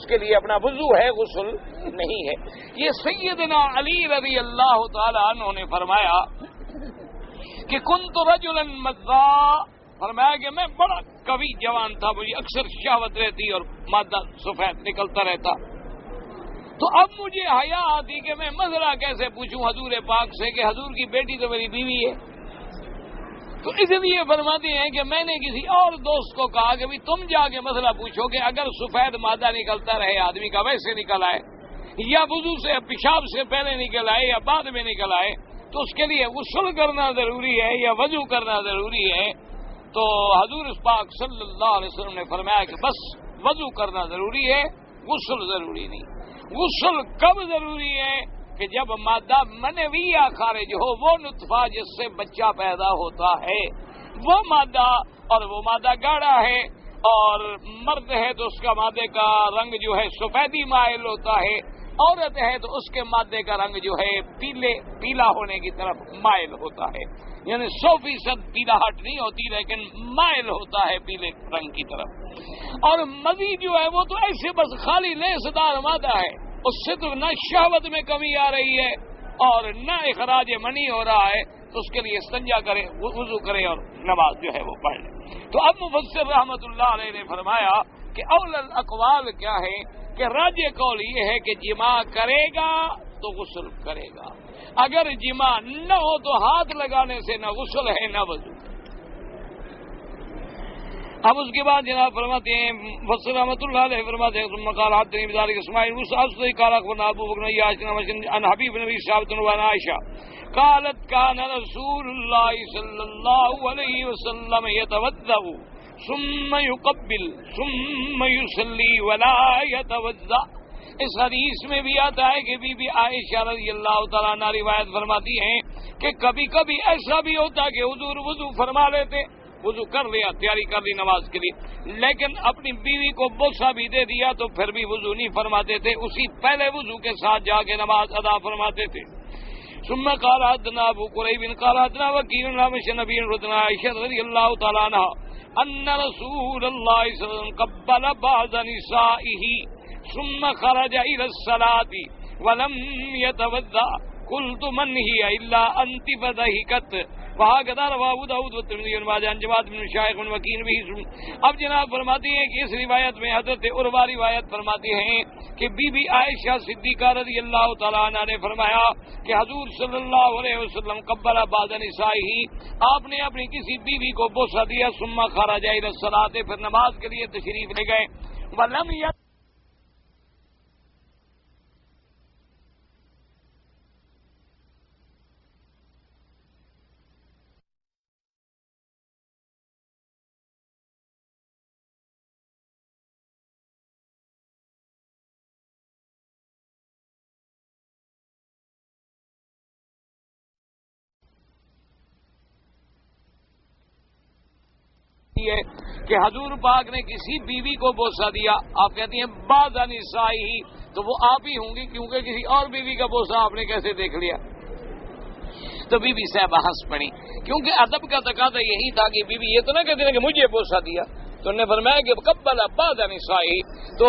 کے لیے اپنا وضو ہے غسل نہیں ہے. یہ سیدنا علی رضی اللہ تعالی عنہ نے فرمایا کہ کنت رجلا مذاء فرمایا کہ میں بڑا قوی جوان تھا مجھے اکثر شہوت رہتی اور مادہ سفید نکلتا رہتا تو اب مجھے حیا آتی کہ میں مسئلہ کیسے پوچھوں حضور پاک سے کہ حضور کی بیٹی تو میری بیوی ہے. تو اس لیے فرماتے ہیں کہ میں نے کسی اور دوست کو کہا کہ تم جا کے مسئلہ پوچھو کہ اگر سفید مادہ نکلتا رہے آدمی کا ویسے نکل آئے یا وضو سے پیشاب سے پہلے نکل آئے یا بعد میں نکل آئے تو اس کے لیے غسل کرنا ضروری ہے یا وضو کرنا ضروری ہے. تو حضور پاک صلی اللہ علیہ وسلم نے فرمایا کہ بس وضو کرنا ضروری ہے غسل ضروری نہیں. غسل کب ضروری ہے کہ جب مادہ منویہ خارج ہو وہ نطفہ جس سے بچہ پیدا ہوتا ہے وہ مادہ اور وہ مادہ گاڑھا ہے اور مرد ہے تو اس کا مادے کا رنگ جو ہے سفیدی مائل ہوتا ہے عورت ہے تو اس کے مادے کا رنگ جو ہے پیلا ہونے کی طرف مائل ہوتا ہے یعنی 100% پیلاہٹ نہیں ہوتی لیکن مائل ہوتا ہے پیلے رنگ کی طرف. اور مزید جو ہے وہ تو ایسے بس خالی لیسدار مادہ ہے اس سے تو نہ شہوت میں کمی آ رہی ہے اور نہ اخراج منی ہو رہا ہے تو اس کے لیے استنجا کرے وضو کرے اور نماز جو ہے وہ پڑھ لے. تو اب مفسر رحمت اللہ علیہ نے فرمایا کہ اول الاقوال کیا ہے کہ راجح قول یہ ہے کہ جماع کرے گا تو غسل کرے گا اگر جماع نہ ہو تو ہاتھ لگانے سے نہ غسل ہے نہ وضو. اب اس کے بعد جناب فرماتے ہیں مفسر رحمۃ اللہ علیہ فرماتے ہیں ثم قال حدثني بذلك اسماعيل موسى قال اخبرنا ابو بكر ياسين عن حبيب بن ثابت عن عائشة قالت كان رسول الله صلى الله عليه وسلم يتوضأ ثم يقبل ثم يصلي ولا يتوضأ. اس حدیث میں بھی آتا ہے کہ بی بی عائشہ رضی اللہ تعالیٰ عنہ روایت فرماتی ہیں کہ کبھی کبھی ایسا بھی ہوتا کہ حضور وضو فرما لیتے وضو کر لیا، تیاری کر لی نماز کے لیے، لیکن اپنی بیوی کو بوسہ بھی دے دیا تو پھر بھی وضو نہیں فرماتے تھے، اسی پہلے وضو کے ساتھ جا کے نماز ادا فرماتے تھے۔ ثم قال حدثنا ابو قريب قال حدثنا وكيع عن النبي رضنا عائشة رضي الله تعالى عنها ان رسول الله صلى الله عليه وسلم قبل بعض نسائه ثم خرج الى الصلاة ولم يتوضا قلت من هي الا انت فضحكت وهكذا رواه ابو داود والترمذي وابن عن جماعت بن شیخ بن وکیع به۔ اب جناب فرماتی ہیں کہ اس روایت میں حضرت عروہ روایت فرماتی ہیں کہ بی بی عائشہ صدیقہ رضی اللہ تعالیٰ عنہ نے فرمایا کہ حضور صلی اللہ علیہ وسلم قبل بعض نسائہ، آپ نے اپنی کسی بیوی کو بوسہ دیا، ثم خرج الى الصلاۃ، پھر نماز کے لیے تشریف لے گئے، ولم ہے کہ حضور پاک نے کسی بیوی کو بوسہ دیا، آپ کہتی ہیں بعض نسائی، تو وہ آپ ہی ہوں گی کیونکہ کسی اور بیوی کا بوسہ آپ نے کیسے دیکھ لیا؟ تو بی بی صاحبہ ہنس پڑی، کیونکہ ادب کا تقاضا یہی تھا کہ بی بی یہ تو نہ کہتے کہ مجھے بوسہ دیا، تو انہوں نے فرمایا کہ قبل بعض نسائی، تو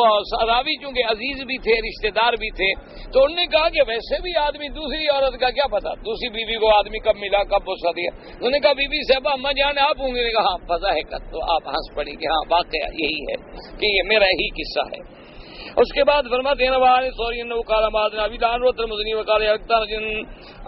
راوی چونکہ عزیز بھی تھے، رشتہ دار بھی تھے، تو انہوں نے کہا کہ ویسے بھی آدمی دوسری عورت کا کیا پتا، دوسری بیوی کو آدمی کب ملا کب بوسہ دیا، انہوں نے کہا بی بی صاحبہ اما جان آپ ہوں گے، نے کہا ہاں فضحکت، تو آپ ہنس پڑی کہ ہاں واقعہ یہی ہے کہ یہ میرا ہی قصہ ہے۔ اس کے بعد فرماتے ہیں نوال سوری انه قال ما ادري ابي دان والترمذي وقال اكثر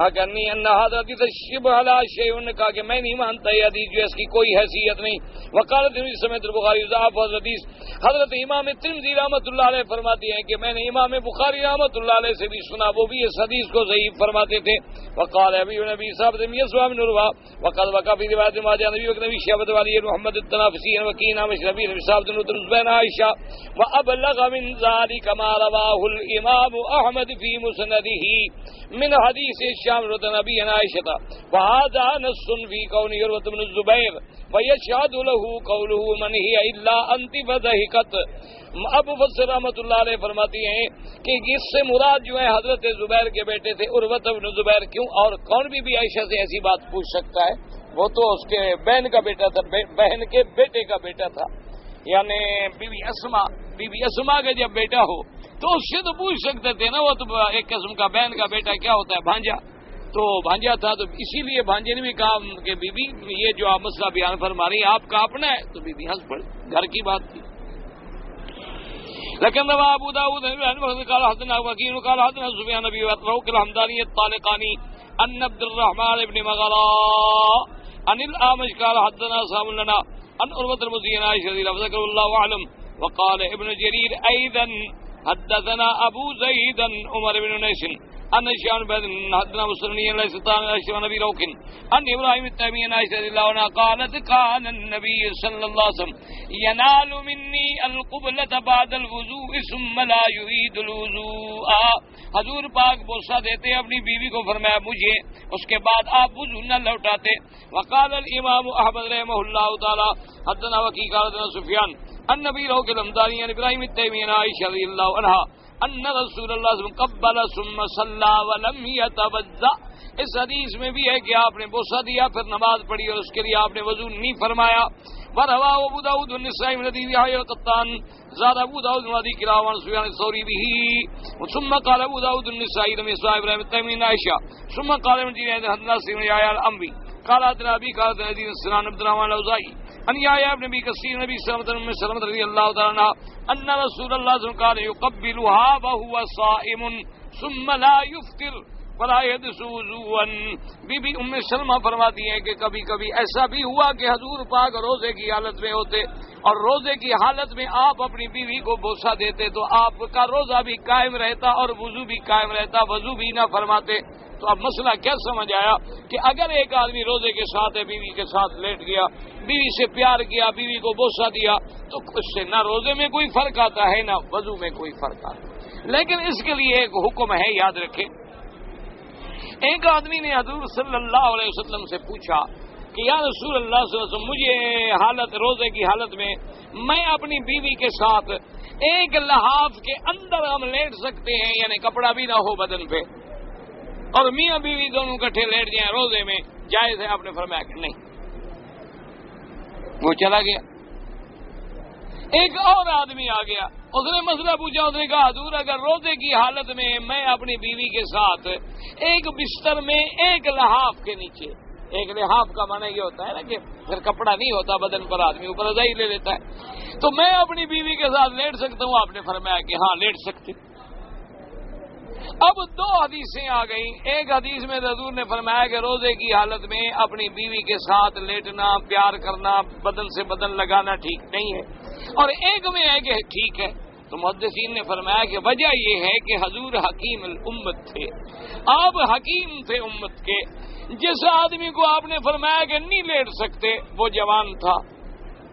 اكني ان هذا حديث شبه على شيء، نے کہا کہ میں نہیں مانتا یہ حدیث جو اس کی کوئی حیثیت نہیں۔ وقال ترمذی سمیت البخاری ضعف الحدیث، حضرت امام ترمذی رحمۃ اللہ علیہ فرماتے ہیں کہ میں نے امام بخاری رحمۃ اللہ علیہ سے بھی سنا، وہ بھی اس حدیث کو ضعیف فرماتے تھے۔ وقال ابي نبی صاحب نے يسوع بن عروہ وقال وقع في روایت ما جاء نبی نبی شعبۃ والی محمد التنافسی وکینا مشربی نبی صاحب بن زبیر عائشہ وابلغ من ذلك ما رواه الامام احمد في مسنده من حديث الشام رضي نبي عائشة، وهذا نص في كون عروة بن الزبير ويشهد له قوله من هي الا انت فضحكت۔ ابو فسر رحمۃ اللہ علیہ فرماتی ہیں کہ اس سے مراد جو ہے حضرت زبیر کے بیٹے تھے عروہ بن زبیر، کیوں اور کون بھی عائشہ سے ایسی بات پوچھ سکتا ہے، وہ تو اس کے بہن کا بیٹا تھا، بہن کے بیٹے کا بیٹا تھا، یعنی بی بی اسما کا جب بیٹا ہو تو اس سے تو پوچھ سکتے تھے نا، وہ تو ایک قسم کا بہن کا بیٹا کیا ہوتا ہے بھانجا، تو بھانجا تھا، تو اسی لیے بھانجے نے بھی کہا کہ بی بی یہ جو آپ مسئلہ بیان فرما رہی ہیں آپ کا اپنا ہے، تو بی بی ہنس پڑی، گھر کی بات تھی۔ لیکن رواه ابو داود قال حدثنا وكيع قال حدثنا سفيان بن وطروق الحمداني الطالقاني ان عبد الرحمن بن مغراء عن الاعمش قال حدثنا سام لنا ان عروة المزين عائشة رضي الله عنها والله اعلم۔ وقال ابن جرير ايضا حدثنا ابو زيد عمر بن نيس ان شان بن حدثنا مسلمين ليس طعن اشرا نبي روك ان ابراهيم التيمي عائشة رضي الله عنها قالت كان النبي صلى الله عليه وسلم ينال مني القبلة بعد الوضوء ثم لا يعيد الوضوء، حضور پاک بوسہ دیتے اپنی بیوی کو، فرمایا مجھے، اس کے بعد آپ وضو نہ لوٹاتے۔ وقال الامام احمد رحمہ اللہ تعالی حدثنا وكيع قال حدثنا سفيان النبي روك الحمداني عن ابراهيم التيمي عن عائشة رضي الله عنها ان رسول اللہ صلی اللہ علیہ وسلم قبل ثم صلى ولم يتوضا، اس حدیث میں بھی ہے کہ آپ نے بوسہ دیا پھر نماز پڑھی اور اس کے لیے آپ نے وضو نہیں فرمایا۔ ورواه ابو داود والنسائي من حديث يحيى القطان زاد ابو داود من حديث كلاوة عن سفيان الثوري به، ثم قال ابو داود النسائي لم يسمع ابراهيم التيمي عن عائشة، ثم قال ابن جرير حدثنا سفيان بن يحيى الأنبي قال حدثنا ابي قال حدثنا يزيد بن سنان عبد الرحمن الاوزاعي ان يحيى بن ابي كثير نبي سلمة بن سلمة رضي الله تعالى عنه ان رسول الله صلى الله عليه وسلم قال يقبلها وهو صائم ثم لا يفطر ولا يحدث وضوءا۔ بی بی ام سلمہ فرماتی ہیں کہ کبھی کبھی ایسا بھی ہوا کہ حضور پاک روزے کی حالت میں ہوتے اور روزے کی حالت میں آپ اپنی بیوی کو بوسہ دیتے تو آپ کا روزہ بھی قائم رہتا اور وضو بھی قائم رہتا، وضو بھی نہ فرماتے۔ تو اب مسئلہ کیا سمجھ آیا کہ اگر ایک آدمی روزے کے ساتھ ہے، بیوی کے ساتھ لیٹ گیا، بیوی سے پیار کیا، بیوی کو بوسہ دیا، تو اس سے نہ روزے میں کوئی فرق آتا ہے نہ وضو میں کوئی فرق آتا ہے۔ لیکن اس کے لیے ایک حکم ہے، یاد رکھیں، ایک آدمی نے حضور صلی اللہ علیہ وسلم سے پوچھا کہ یا رسول اللہ صلی اللہ علیہ وسلم مجھے حالت روزے کی حالت میں میں اپنی بیوی کے ساتھ ایک لحاف کے اندر ہم لیٹ سکتے ہیں، یعنی کپڑا بھی نہ ہو بدن پہ، اور میاں بیوی دونوں کٹھے لیٹ جائیں روزے میں، جائز ہے؟ آپ نے فرمایا کہ نہیں۔ وہ چلا گیا۔ ایک اور آدمی آ گیا، اس نے مسئلہ پوچھا، اس نے کہا حضور اگر روزے کی حالت میں میں اپنی بیوی کے ساتھ ایک بستر میں ایک لحاف کے نیچے، ایک لحاف کا معنی یہ ہوتا ہے نا کہ پھر کپڑا نہیں ہوتا بدن پر، آدمی اوپر رضائی لے لیتا ہے، تو میں اپنی بیوی کے ساتھ لیٹ سکتا ہوں؟ آپ نے فرمایا کہ ہاں لیٹ سکتے۔ اب دو حدیثیں آ گئیں، ایک حدیث میں حضور نے فرمایا کہ روزے کی حالت میں اپنی بیوی کے ساتھ لیٹنا، پیار کرنا، بدن سے بدن لگانا ٹھیک نہیں ہے، اور ایک میں ہے کہ ٹھیک ہے۔ تو محدثین نے فرمایا کہ وجہ یہ ہے کہ حضور حکیم الامت تھے، آپ حکیم تھے امت کے۔ جس آدمی کو آپ نے فرمایا کہ نہیں لیٹ سکتے وہ جوان تھا،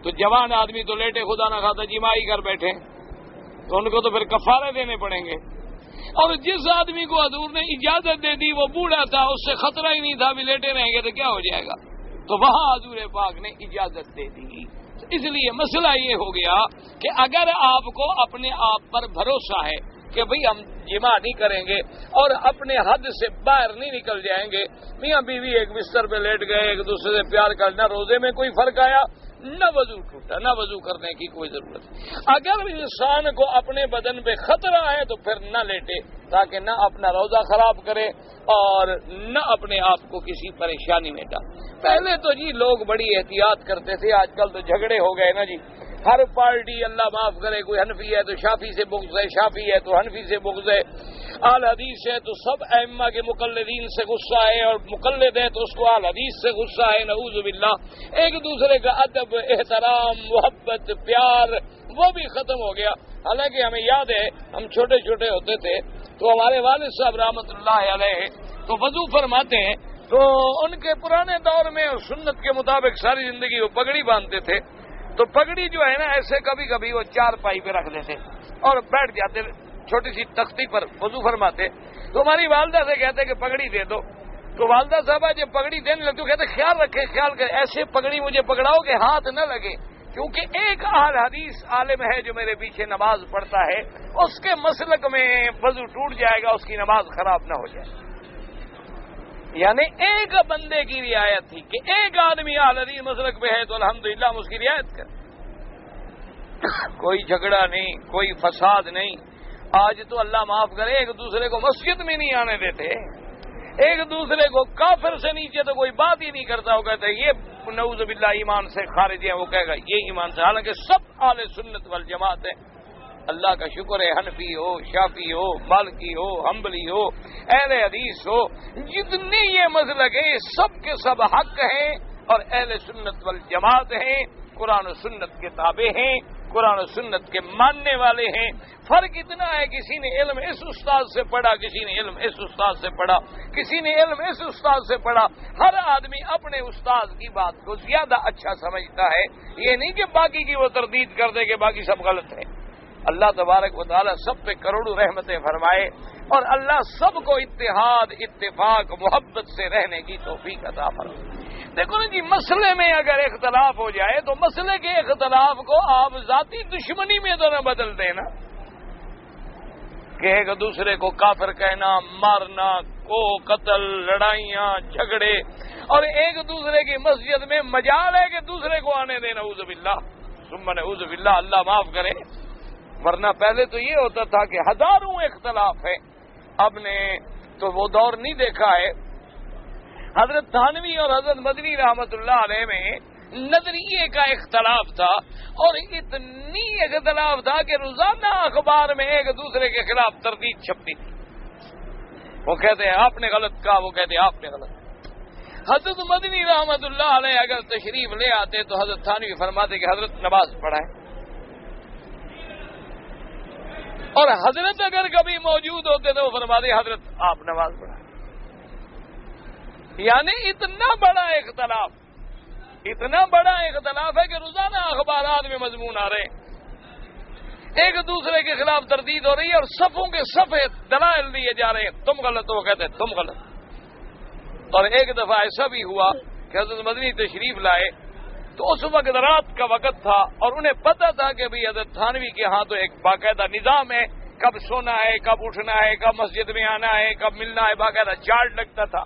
تو جوان آدمی تو لیٹے خدا نہ خواستہ جمائی کر بیٹھے، تو ان کو تو پھر کفارے دینے پڑیں گے۔ اور جس آدمی کو حضور نے اجازت دے دی وہ بوڑھا تھا، اس سے خطرہ ہی نہیں تھا، بھی لیٹے رہیں گے تو کیا ہو جائے گا، تو وہاں حضور پاک نے اجازت دے دی۔ اس لیے مسئلہ یہ ہو گیا کہ اگر آپ کو اپنے آپ پر بھروسہ ہے کہ بھئی ہم جمع نہیں کریں گے اور اپنے حد سے باہر نہیں نکل جائیں گے، میاں بیوی ایک بستر پہ لیٹ گئے، ایک دوسرے سے پیار کرنا، روزے میں کوئی فرق آیا؟ نہ وضو ٹوٹا، نہ وضو کرنے کی کوئی ضرورت۔ اگر انسان کو اپنے بدن پہ خطرہ ہے تو پھر نہ لیٹے، تاکہ نہ اپنا روزہ خراب کرے اور نہ اپنے آپ کو کسی پریشانی میں ڈالے۔ پہلے تو جی لوگ بڑی احتیاط کرتے تھے، آج کل تو جھگڑے ہو گئے نا جی، ہر پارٹی اللہ معاف کرے، کوئی حنفی ہے تو شافی سے بغض ہے، شافی ہے تو حنفی سے بغض ہے، اہل حدیث ہے تو سب ائمہ کے مقلدین سے غصہ ہے، اور مقلد ہے تو اس کو اہل حدیث سے غصہ ہے، نعوذ باللہ۔ ایک دوسرے کا ادب، احترام، محبت، پیار وہ بھی ختم ہو گیا۔ حالانکہ ہمیں یاد ہے ہم چھوٹے چھوٹے ہوتے تھے تو ہمارے والد صاحب رحمۃ اللہ علیہ تو وضو فرماتے ہیں تو ان کے پرانے دور میں اور سنت کے مطابق ساری زندگی وہ پگڑی باندھتے تھے، تو پگڑی جو ہے نا ایسے کبھی کبھی وہ چار پائی پہ رکھ دیتے اور بیٹھ جاتے، چھوٹی سی تختی پر وضو فرماتے۔ تو ہماری والدہ سے کہتے کہ پگڑی دے دو، تو والدہ صاحبہ جب پگڑی دینے لگتے کہتے خیال رکھے، خیال کرے، ایسے پگڑی مجھے پکڑاؤ کہ ہاتھ نہ لگے، کیونکہ ایک اہل حدیث عالم ہے جو میرے پیچھے نماز پڑھتا ہے، اس کے مسلک میں وضو ٹوٹ جائے گا، اس کی نماز خراب نہ ہو جائے۔ یعنی ایک بندے کی رعایت تھی کہ ایک آدمی اہل حدیث مسلک پہ ہے تو الحمدللہ ہم اس کی رعایت کریں، کوئی جھگڑا نہیں، کوئی فساد نہیں۔ آج تو اللہ معاف کرے ایک دوسرے کو مسجد میں نہیں آنے دیتے، ایک دوسرے کو کافر سے نیچے تو کوئی بات ہی نہیں کرتا، وہ کہتا ہے یہ نعوذ باللہ ایمان سے خارج ہے، وہ کہے گا یہ ایمان سے، حالانکہ سب اہل سنت والجماعت ہیں۔ اللہ کا شکر ہے، حنفی ہو، شافی ہو، مالکی ہو، حنبلی ہو، اہل حدیث ہو، جتنے یہ مسلک ہیں سب کے سب حق ہیں اور اہل سنت والجماعت ہیں، قرآن و سنت کے تابع ہیں، قرآن و سنت کے ماننے والے ہیں۔ فرق اتنا ہے کسی نے علم اس استاد سے پڑھا، کسی نے علم اس استاد سے پڑھا، کسی نے علم اس استاد سے پڑھا، ہر آدمی اپنے استاد کی بات کو زیادہ اچھا سمجھتا ہے، یہ نہیں کہ باقی کی وہ تردید کر دے کہ باقی سب غلط ہے۔ اللہ تبارک و تعالیٰ سب پہ کروڑوں رحمتیں فرمائے اور اللہ سب کو اتحاد، اتفاق، محبت سے رہنے کی توفیق عطا فرمائے۔ دیکھو نا جی، مسئلے میں اگر اختلاف ہو جائے تو مسئلے کے اختلاف کو آپ ذاتی دشمنی میں تو نہ بدل دینا کہ ایک دوسرے کو کافر کہنا، مارنا، کو قتل، لڑائیاں، جھگڑے، اور ایک دوسرے کی مسجد میں مجال ہے کہ دوسرے کو آنے دینا، نعوذ باللہ ثم نعوذ باللہ، اللہ معاف کرے۔ ورنہ پہلے تو یہ ہوتا تھا کہ ہزاروں اختلاف ہے، اب نے تو وہ دور نہیں دیکھا ہے۔ حضرت تھانوی اور حضرت مدنی رحمت اللہ علیہ میں نظریے کا اختلاف تھا، اور اتنی اختلاف تھا کہ روزانہ اخبار میں ایک دوسرے کے خلاف تردید چھپتی تھی، وہ کہتے ہیں آپ نے غلط کہا، وہ کہتے ہیں آپ نے غلط کہا۔ حضرت مدنی رحمت اللہ علیہ اگر تشریف لے آتے تو حضرت تھانوی فرماتے کہ حضرت نماز پڑھائیں، اور حضرت اگر کبھی موجود ہوتے تو وہ فرماتے حضرت آپ نماز پڑھائیں۔ یعنی اتنا بڑا اختلاف ہے کہ روزانہ اخبارات میں مضمون آ رہے ہیں، ایک دوسرے کے خلاف تردید ہو رہی ہے اور صفوں کے صفے دلائل دیے جا رہے ہیں، تم غلط ہو، کہتے ہیں تم غلط۔ اور ایک دفعہ ایسا بھی ہوا کہ حضرت مدنی تشریف لائے تو اس وقت رات کا وقت تھا اور انہیں پتا تھا کہ بھئی حضرت تھانوی کے ہاں تو ایک باقاعدہ نظام ہے، کب سونا ہے، کب اٹھنا ہے، کب مسجد میں آنا ہے، کب ملنا ہے، باقاعدہ چارٹ لگتا تھا.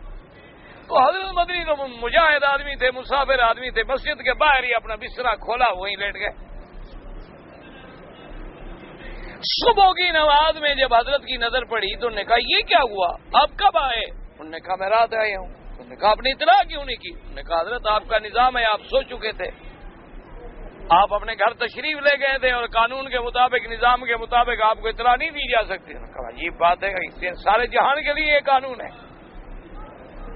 تو حضرت مدنی تو مجاہد آدمی تھے، مسافر آدمی تھے، مسجد کے باہر ہی اپنا بسترا کھولا وہیں لیٹ گئے. صبح کی نماز میں جب حضرت کی نظر پڑی تو انہوں نے کہا یہ کیا ہوا، آپ کب آئے؟ انہوں نے کہا میں رات آیا ہوں. انہوں نے کہا آپ نے اطلاع کیوں نہیں کی؟ انہوں نے کہا حضرت آپ کا نظام ہے، آپ سو چکے تھے، آپ اپنے گھر تشریف لے گئے تھے اور قانون کے مطابق، نظام کے مطابق آپ کو اطلاع نہیں دی جا سکتی. انہوں نے کہا عجیب بات ہے، اس سارے جہان کے لیے یہ قانون ہے،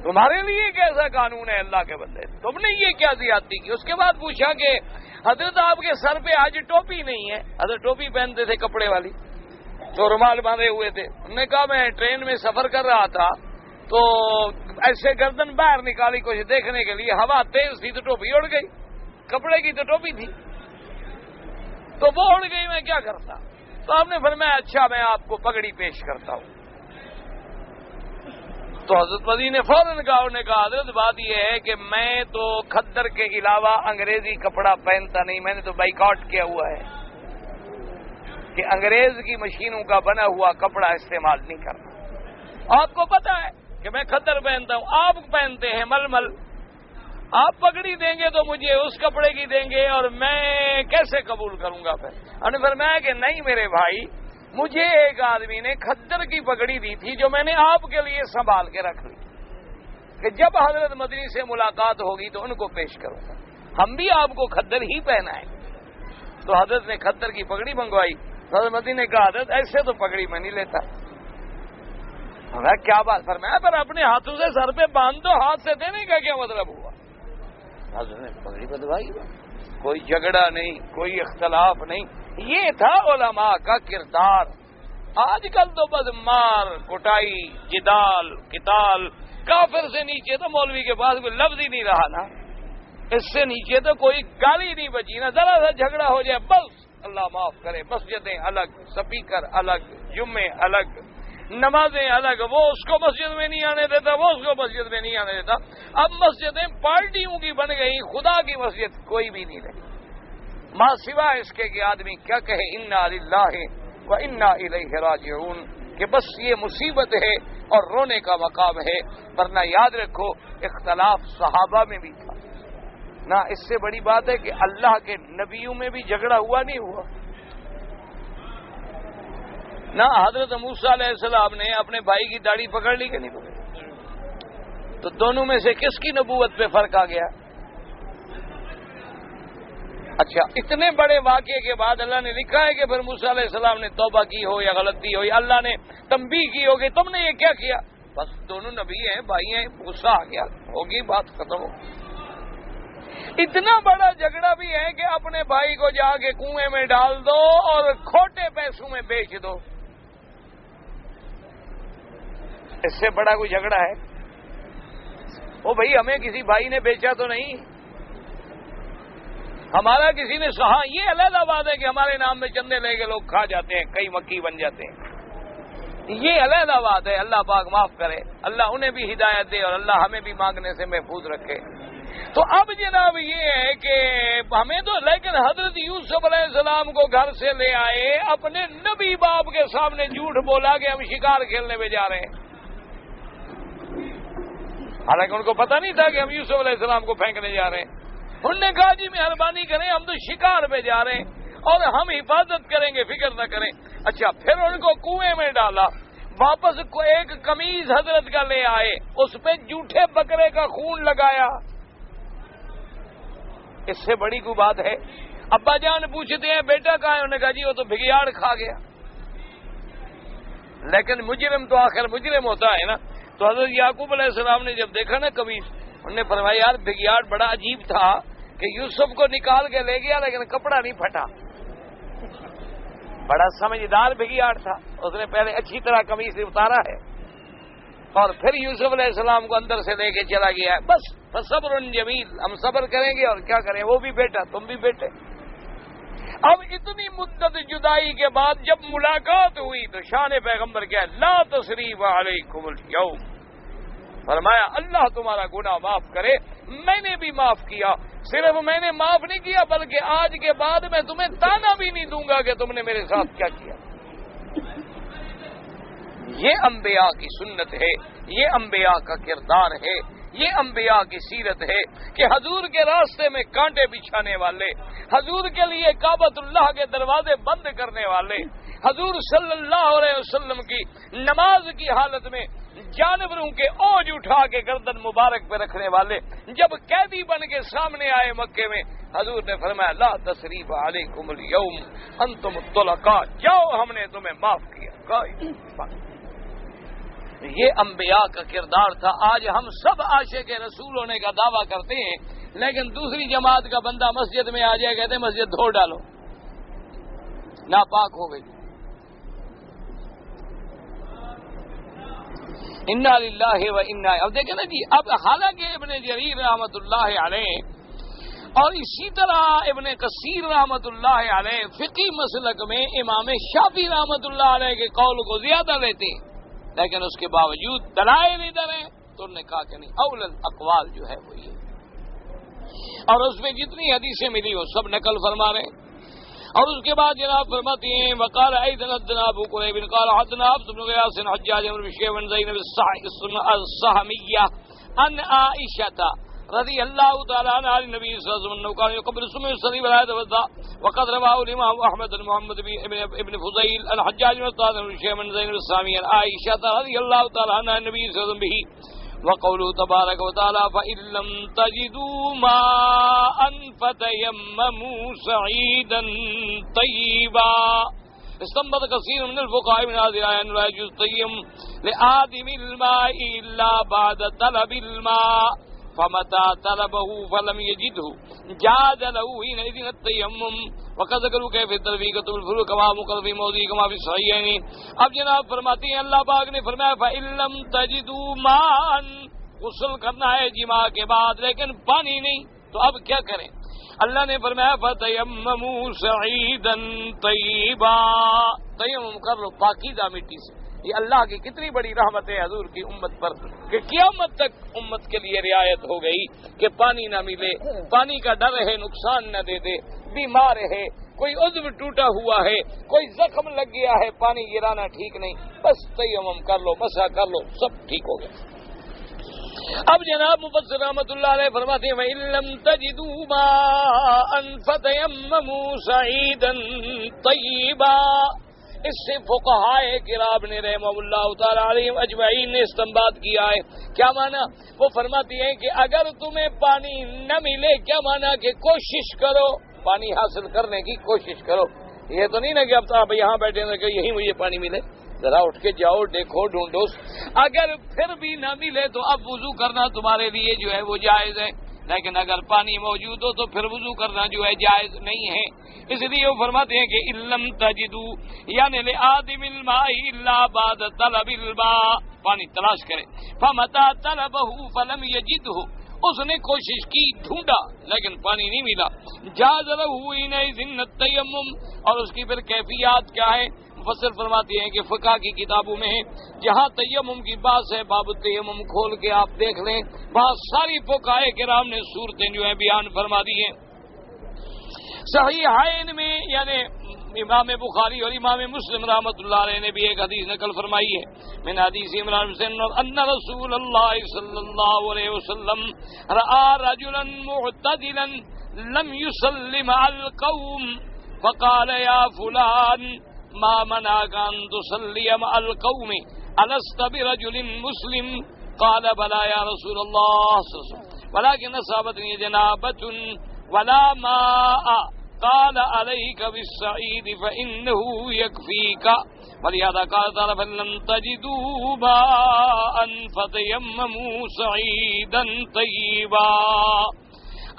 تمہارے لیے کیسا قانون ہے اللہ کے بندے، تم نے یہ کیا زیادتی کی؟ اس کے بعد پوچھا کہ حضرت آپ کے سر پہ آج ٹوپی نہیں ہے. حضرت ٹوپی پہنتے تھے کپڑے والی، تو رومال باندھے ہوئے تھے. انہوں نے کہا میں ٹرین میں سفر کر رہا تھا تو ایسے گردن باہر نکالی کچھ دیکھنے کے لیے، ہوا تیز تھی تو ٹوپی اڑ گئی، کپڑے کی تو ٹوپی تھی تو وہ اڑ گئی، میں کیا کرتا؟ تو آپ نے فرمایا اچھا میں آپ کو پگڑی پیش کرتا ہوں. تو حضرت مدنی نے فوراً کہا، انہوں نے کہا حضرت بات یہ ہے کہ میں تو کھدر کے علاوہ انگریزی کپڑا پہنتا نہیں، میں نے تو بائیکاٹ کیا ہوا ہے کہ انگریز کی مشینوں کا بنا ہوا کپڑا استعمال نہیں کرنا. آپ کو پتا ہے کہ میں کھدر پہنتا ہوں، آپ پہنتے ہیں ململ، آپ پگڑی دیں گے تو مجھے اس کپڑے کی دیں گے اور میں کیسے قبول کروں گا؟ پھر فرمایا کہ نہیں میرے بھائی، مجھے ایک آدمی نے کھدر کی پگڑی دی تھی جو میں نے آپ کے لیے سنبھال کے رکھ لی کہ جب حضرت مدنی سے ملاقات ہوگی تو ان کو پیش کروں گا، ہم بھی آپ کو کھدر ہی پہنائیں. تو حضرت نے کھدر کی پگڑی منگوائی. حضرت مدنی نے کہا حضرت ایسے تو پگڑی میں نہیں لیتا. کیا بات؟ فرمایا پر اپنے ہاتھوں سے سر پہ باندھ دو، ہاتھ سے دینے کا کیا مطلب ہوا؟ حضرت نے پگڑی بدلوائی، کوئی جھگڑا نہیں، کوئی اختلاف نہیں. یہ تھا علماء کا کردار. آج کل تو بس مار کٹائی، جدال قتال، کافر سے نیچے تو مولوی کے پاس کوئی لفظ ہی نہیں رہا نا، اس سے نیچے تو کوئی گالی نہیں بچی نا. ذرا سا جھگڑا ہو جائے بس اللہ معاف کرے، مسجدیں الگ، سپیکر الگ، جمعے الگ، نمازیں الگ، وہ اس کو مسجد میں نہیں آنے دیتا، وہ اس کو مسجد میں نہیں آنے دیتا. اب مسجدیں پارٹیوں کی بن گئی، خدا کی مسجد کوئی بھی نہیں رہی. ماں سوا اس کے کہ آدمی کیا کہے انا للہ و انا الیہ راجعون، کہ بس یہ مصیبت ہے اور رونے کا مقام ہے. ورنہ یاد رکھو اختلاف صحابہ میں بھی تھا نہ، اس سے بڑی بات ہے کہ اللہ کے نبیوں میں بھی جھگڑا ہوا نہیں ہوا نہ. حضرت موسیٰ علیہ السلام نے اپنے بھائی کی داڑھی پکڑ لی کہ نہیں پکڑی؟ تو دونوں میں سے کس کی نبوت پہ فرق آ گیا؟ اچھا، اتنے بڑے واقعے کے بعد اللہ نے لکھا ہے کہ پھر موسیٰ علیہ السلام نے توبہ کی ہو یا غلطی ہو یا اللہ نے تنبیہ کی ہوگی تم نے یہ کیا کیا؟ بس دونوں نبی ہیں، بھائی ہیں، غصہ آ گیا، ہوگی بات ختم ہو. اتنا بڑا جھگڑا بھی ہے کہ اپنے بھائی کو جا کے کنویں میں ڈال دو اور کھوٹے پیسوں میں بیچ دو. اس سے بڑا کوئی جھگڑا ہے؟ وہ بھائی ہمیں کسی بھائی نے بیچا تو نہیں، ہمارا کسی نے سہا. یہ علیحدہ بات ہے کہ ہمارے نام میں چندے لے کے لوگ کھا جاتے ہیں، کئی مکی بن جاتے ہیں، یہ علیحدہ بات ہے. اللہ پاک معاف کرے، اللہ انہیں بھی ہدایت دے اور اللہ ہمیں بھی مانگنے سے محفوظ رکھے. تو اب جناب یہ ہے کہ ہمیں تو لیکن حضرت یوسف علیہ السلام کو گھر سے لے آئے، اپنے نبی باپ کے سامنے جھوٹ بولا کہ ہم شکار کھیلنے پہ جا رہے ہیں، حالانکہ ان کو پتہ نہیں تھا کہ ہم یوسف علیہ السلام کو پھینکنے جا رہے ہیں. انہوں نے کہا جی مہربانی کریں، ہم تو شکار پہ جا رہے ہیں اور ہم حفاظت کریں گے، فکر نہ کریں. اچھا، پھر ان کو کنویں میں ڈالا، واپس کو ایک قمیض حضرت کا لے آئے، اس پہ جھوٹے بکرے کا خون لگایا. اس سے بڑی کوئی بات ہے؟ ابا جان پوچھتے ہیں بیٹا کہاں ہے؟ انہوں نے کہا جی وہ تو بگیاڑ کھا گیا. لیکن مجرم تو آخر مجرم ہوتا ہے نا. تو حضرت یعقوب علیہ السلام نے جب دیکھا نا قمیض، انہوں نے فرمایا یار بگیاڑ بڑا عجیب تھا کہ یوسف کو نکال کے لے گیا لیکن کپڑا نہیں پھٹا. بڑا سمجھدار بگیاڑ تھا، اس نے پہلے اچھی طرح قمیض سے اتارا ہے اور پھر یوسف علیہ السلام کو اندر سے لے کے چلا گیا ہے. بس صبر جمیل، ہم صبر کریں گے اور کیا کریں، وہ بھی بیٹا تم بھی بیٹے. اب اتنی مدت جدائی کے بعد جب ملاقات ہوئی تو شان پیغمبر کیا ہے، لا تثریب علیکم اليوم، فرمایا اللہ تمہارا گناہ معاف کرے، میں نے بھی معاف کیا، صرف میں نے معاف نہیں کیا بلکہ آج کے بعد میں تمہیں تانا بھی نہیں دوں گا کہ تم نے میرے ساتھ کیا کیا۔ یہ انبیاء کی سنت ہے، یہ انبیاء کا کردار ہے، یہ انبیاء کی سیرت ہے کہ حضور کے راستے میں کانٹے بچھانے والے، حضور کے لیے کعبۃ اللہ کے دروازے بند کرنے والے، حضور صلی اللہ علیہ وسلم کی نماز کی حالت میں جانوروں کے اوج اٹھا کے گردن مبارک پہ رکھنے والے، جب قیدی بن کے سامنے آئے مکے میں، حضور نے فرمایا لا تثریب علیکم اليوم انتم الطلقاء، جاؤ ہم نے تمہیں معاف کیا۔ یہ انبیاء کا کردار تھا۔ آج ہم سب عاشق رسول ہونے کا دعویٰ کرتے ہیں، لیکن دوسری جماعت کا بندہ مسجد میں آ جائے کہتے ہیں مسجد دھو ڈالو، ناپاک ہو گئی۔ انا للہ و انا، اب دیکھیں نا جی، اب حالانکہ ابن جریر رحمۃ اللہ علیہ اور اسی طرح ابن کثیر رحمۃ اللہ علیہ فقی مسلک میں امام شافعی رحمۃ اللہ علیہ کے قول کو زیادہ لیتے ہیں، لیکن اس کے باوجود دلائل ادھر ہیں تو انہوں نے کہا کہ نہیں، اول الاقوال جو ہے وہ یہ، اور اس میں جتنی حدیثیں ملی وہ سب نقل فرما رہے ہیں۔ اور اس کے بعد جناب فرماتی ہیں وقال ایضا حدثنا ابو قریب قال حدثنا عبد بن غیاث حجاج بن بشیر بن زینب السہمیہ عن عائشہ رضی اللہ تعالی عنہ عن النبی صلی اللہ علیہ وسلم قال قبل سمع صلی اللہ علیہ وسلم وقد رواه الامام احمد بن محمد ابن فضیل عن حجاج بن طارق بن بشیر بن زینب السہمیہ عن عائشہ رضی اللہ تعالی عنہ عن النبی صلی اللہ علیہ وسلم به وقوله تبارک وتعالى فإن لم تجدوا ماء فتيمموا صعيدا طيبا استنبط كثير من الفقهاء من هذه الآية أنه لا يجوز التيمم لآدم الماء إلا بعد طلب الماء فمتى طلبه فلم يجده جاز له حينئذ التيمم وقد ذكروا كيف التلفيقة بالفروع كما مقر في موضع كما في الصحيحين۔ اب جناب فرماتے ہیں اللہ پاک نے فرمایا فإن لم تجدوا ماء، غسل کرنا ہے جماع کے بعد لیکن پانی نہیں، تو اب کیا کریں؟ اللہ نے فرمایا فتیمموا صعیدا طیبا، تیمم کر لو پاکیزہ مٹی سے۔ یہ اللہ کی کتنی بڑی رحمت ہے حضور کی امت پر کہ قیامت تک امت کے لیے رعایت ہو گئی کہ پانی نہ ملے، پانی کا ڈر ہے نقصان نہ دے دے، بیمار ہے، کوئی عضو ٹوٹا ہوا ہے، کوئی زخم لگ گیا ہے، پانی گرانا ٹھیک نہیں، بس تیمم کر لو، مسح کر لو، سب ٹھیک ہو گیا۔ اب جناب مفسر رحمۃ اللہ علیہ فرماتے ہیں وَإِن لَّمْ تَجِدُوا مَاءً فَتَيَمَّمُوا صَعِيدًا طَيِّبًا، اس سے فقہائے کرام نے رحمہ اللہ تعالی علیہم اجمعین نے استنباط کیا ہے۔ کیا معنی؟ وہ فرماتی ہیں کہ اگر تمہیں پانی نہ ملے، کیا معنی کہ کوشش کرو، پانی حاصل کرنے کی کوشش کرو۔ یہ تو نہیں نا کہ اب تو آپ یہاں بیٹھے ہیں کہ یہیں مجھے پانی ملے، ذرا اٹھ کے جاؤ، دیکھو، ڈھونڈو۔ اگر پھر بھی نہ ملے تو اب وضو کرنا تمہارے لیے جو ہے وہ جائز ہے، لیکن اگر پانی موجود ہو تو پھر وضو کرنا جو ہے جائز نہیں ہے۔ اس لیے وہ فرماتے ہیں کہ علم تجدو یعنی لآدم الماء الا بعد طلب الماء، پانی تلاش کرے، فمتى طلبه فلم يجده، اس نے کوشش کی، ڈھونڈا لیکن پانی نہیں ملا، جاز له حينئذ التيمم، اور اس کی پھر کیفیات کیا ہے؟ مفسر فرماتے ہیں کہ فقہ کی کتابوں میں جہاں تیمم کی بات ہے، باب التیمم کھول کے آپ دیکھ لیں، وہاں ساری فقہائے کرام نے صورتیں جو ہیں بیان فرما دی ہیں۔ صحیحین میں یعنی امام بخاری اور امام مسلم رحمۃ اللہ علیہ نے بھی ایک حدیث نقل فرمائی ہے من حدیث عمران بن ان رسول اللہ صلی اللہ علیہ وسلم رأى رجلا معتدلا لم يصلي مع القوم فقال يا فلان ما منعك ان تصلي مع القوم ألست برجل مسلم قال بلى يا رسول الله ولكن أصابتني جنابة ولا ماء قال عليك بالصعيد فإنه يكفيك ولهذا قال تعالى فإن لم تجدوا ماء فتيمموا صعيدا طيبا۔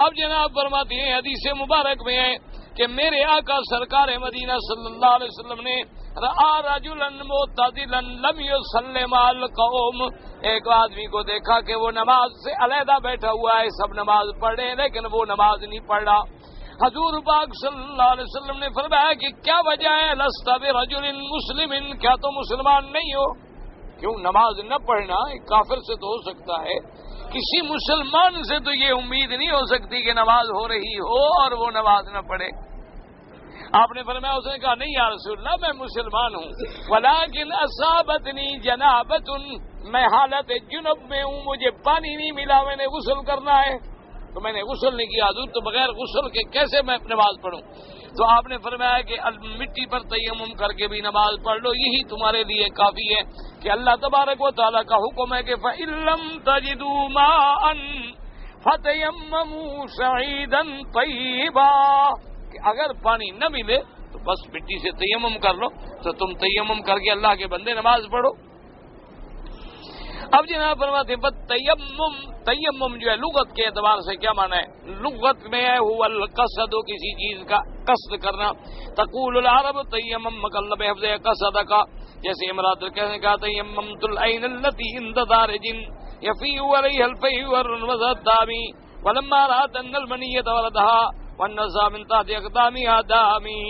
اب جناب فرماتے ہیں حدیث مبارک میں ہے کہ میرے آقا سرکار مدینہ صلی اللہ علیہ وسلم نے رآ رجلا معتدلا لم يصلي مع القوم، ایک آدمی کو دیکھا کہ وہ نماز سے علیحدہ بیٹھا ہوا ہے، سب نماز پڑھ رہے ہیں لیکن وہ نماز نہیں پڑھ رہا۔ حضور پاک صلی اللہ علیہ وسلم نے فرمایا کہ کیا وجہ ہے؟ لست برجل مسلم، کیا تو مسلمان نہیں ہو؟ کیوں نماز نہ پڑھنا ایک کافر سے تو ہو سکتا ہے، کسی مسلمان سے تو یہ امید نہیں ہو سکتی کہ نماز ہو رہی ہو اور وہ نماز نہ پڑھے۔ آپ نے فرمایا، اس نے کہا نہیں یا رسول اللہ میں مسلمان ہوں، ولیکن اصابتنی جنابۃ، میں حالت جنب میں ہوں، مجھے پانی نہیں ملا، میں نے غسل کرنا ہے تو میں نے غسل نہیں کیا، حضور تو بغیر غسل کے کیسے میں نماز پڑھوں؟ تو آپ نے فرمایا کہ مٹی پر تیمم کر کے بھی نماز پڑھ لو، یہی تمہارے لیے کافی ہے کہ اللہ تبارک و تعالیٰ کا حکم ہے کہ فَإِن لَّمْ تَجِدُوا مَاءً فَتَيَمَّمُوا صَعِيدًا طَيِّبًا، کہ اگر پانی نہ ملے تو بس مٹی سے تیمم کر لو، تو تم تیمم کر کے اللہ کے بندے نماز پڑھو۔ اب جناب فرماتے ہیں تیمم، تیمم جو ہے لغت کے اعتبار سے کیا معنی ہے؟ لغت میں ہے هو القصد، کسی چیز کا قصد کرنا۔ تقول العرب تیمم مقلب حفظ قصد کا، جیسے امراۃ کہنے کا تیممت العین التي عند دارج يفيء عليها الفيء والرمض ولما رأت ان المنية ولدها والنزا من تحت اقدامها دامي،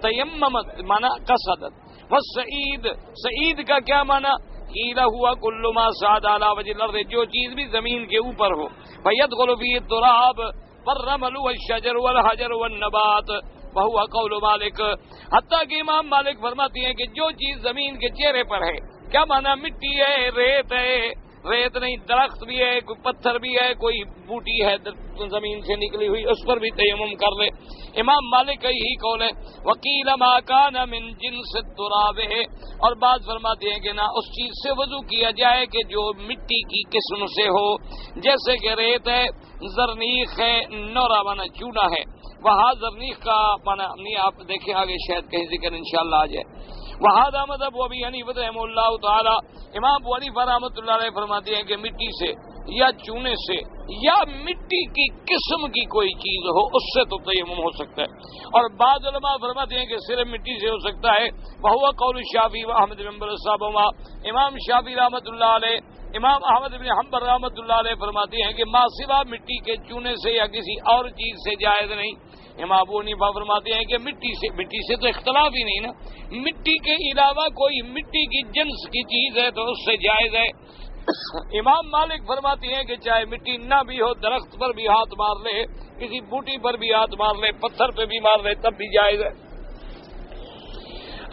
تیممت معنی قصدت۔ والسعید، سعید کا کیا معنی؟ قیل ہوا کل ما صعد علی وجہ الارض، جو چیز بھی زمین کے اوپر ہو، فیدخل فیہ التراب والرمل والشجر والحجر والنبات، وہو قول مالک، حتیٰ کہ امام مالک فرماتی ہیں کہ جو چیز زمین کے چہرے پر ہے، کیا معنی؟ مٹی ہے، ریت ہے، ریت نہیں درخت بھی ہے، کوئی پتھر بھی ہے، کوئی بوٹی ہے زمین سے نکلی ہوئی، اس پر بھی تیمم کر لے۔ امام مالک کا یہی قول ہے۔ وکیل ما کان من جنس التراب، اور بعض فرماتے ہیں کہ نہ اس چیز سے وضو کیا جائے کہ جو مٹی کی قسم سے ہو، جیسے کہ ریت ہے، زرنیخ ہے، نورا مانا چونا ہے، وہاں زرنیخ کا مانا نہیں، آپ دیکھیں آگے شاید کہیں ذکر انشاءاللہ آ جائے۔ وہذا مذہب ابی حنیفہ رحمہ اللہ تعالی، امام ابو حنیفہ رحمۃ اللہ علیہ فرماتے ہیں کہ مٹی سے یا چونے سے یا مٹی کی قسم کی کوئی چیز ہو اس سے تو تیمم ہو سکتا ہے، اور بعض علماء فرماتے ہیں کہ صرف مٹی سے ہو سکتا ہے۔ وہو قول شافعی و احمد بن حنبل صاحبہما، امام شافعی رحمۃ اللہ علیہ، امام احمد بن حنبل رحمۃ اللہ علیہ فرماتے ہیں کہ ما سوا مٹی کے چونے سے یا کسی اور چیز سے جائز نہیں۔ امام ابو حنیفہ فرماتے ہیں کہ مٹی سے تو اختلاف ہی نہیں نا، مٹی کے علاوہ کوئی مٹی کی جنس کی چیز ہے تو اس سے جائز ہے۔ امام مالک فرماتے ہیں کہ چاہے مٹی نہ بھی ہو، درخت پر بھی ہاتھ مار لے، کسی بوٹی پر بھی ہاتھ مار لے، پتھر پہ بھی مار لے، تب بھی جائز ہے۔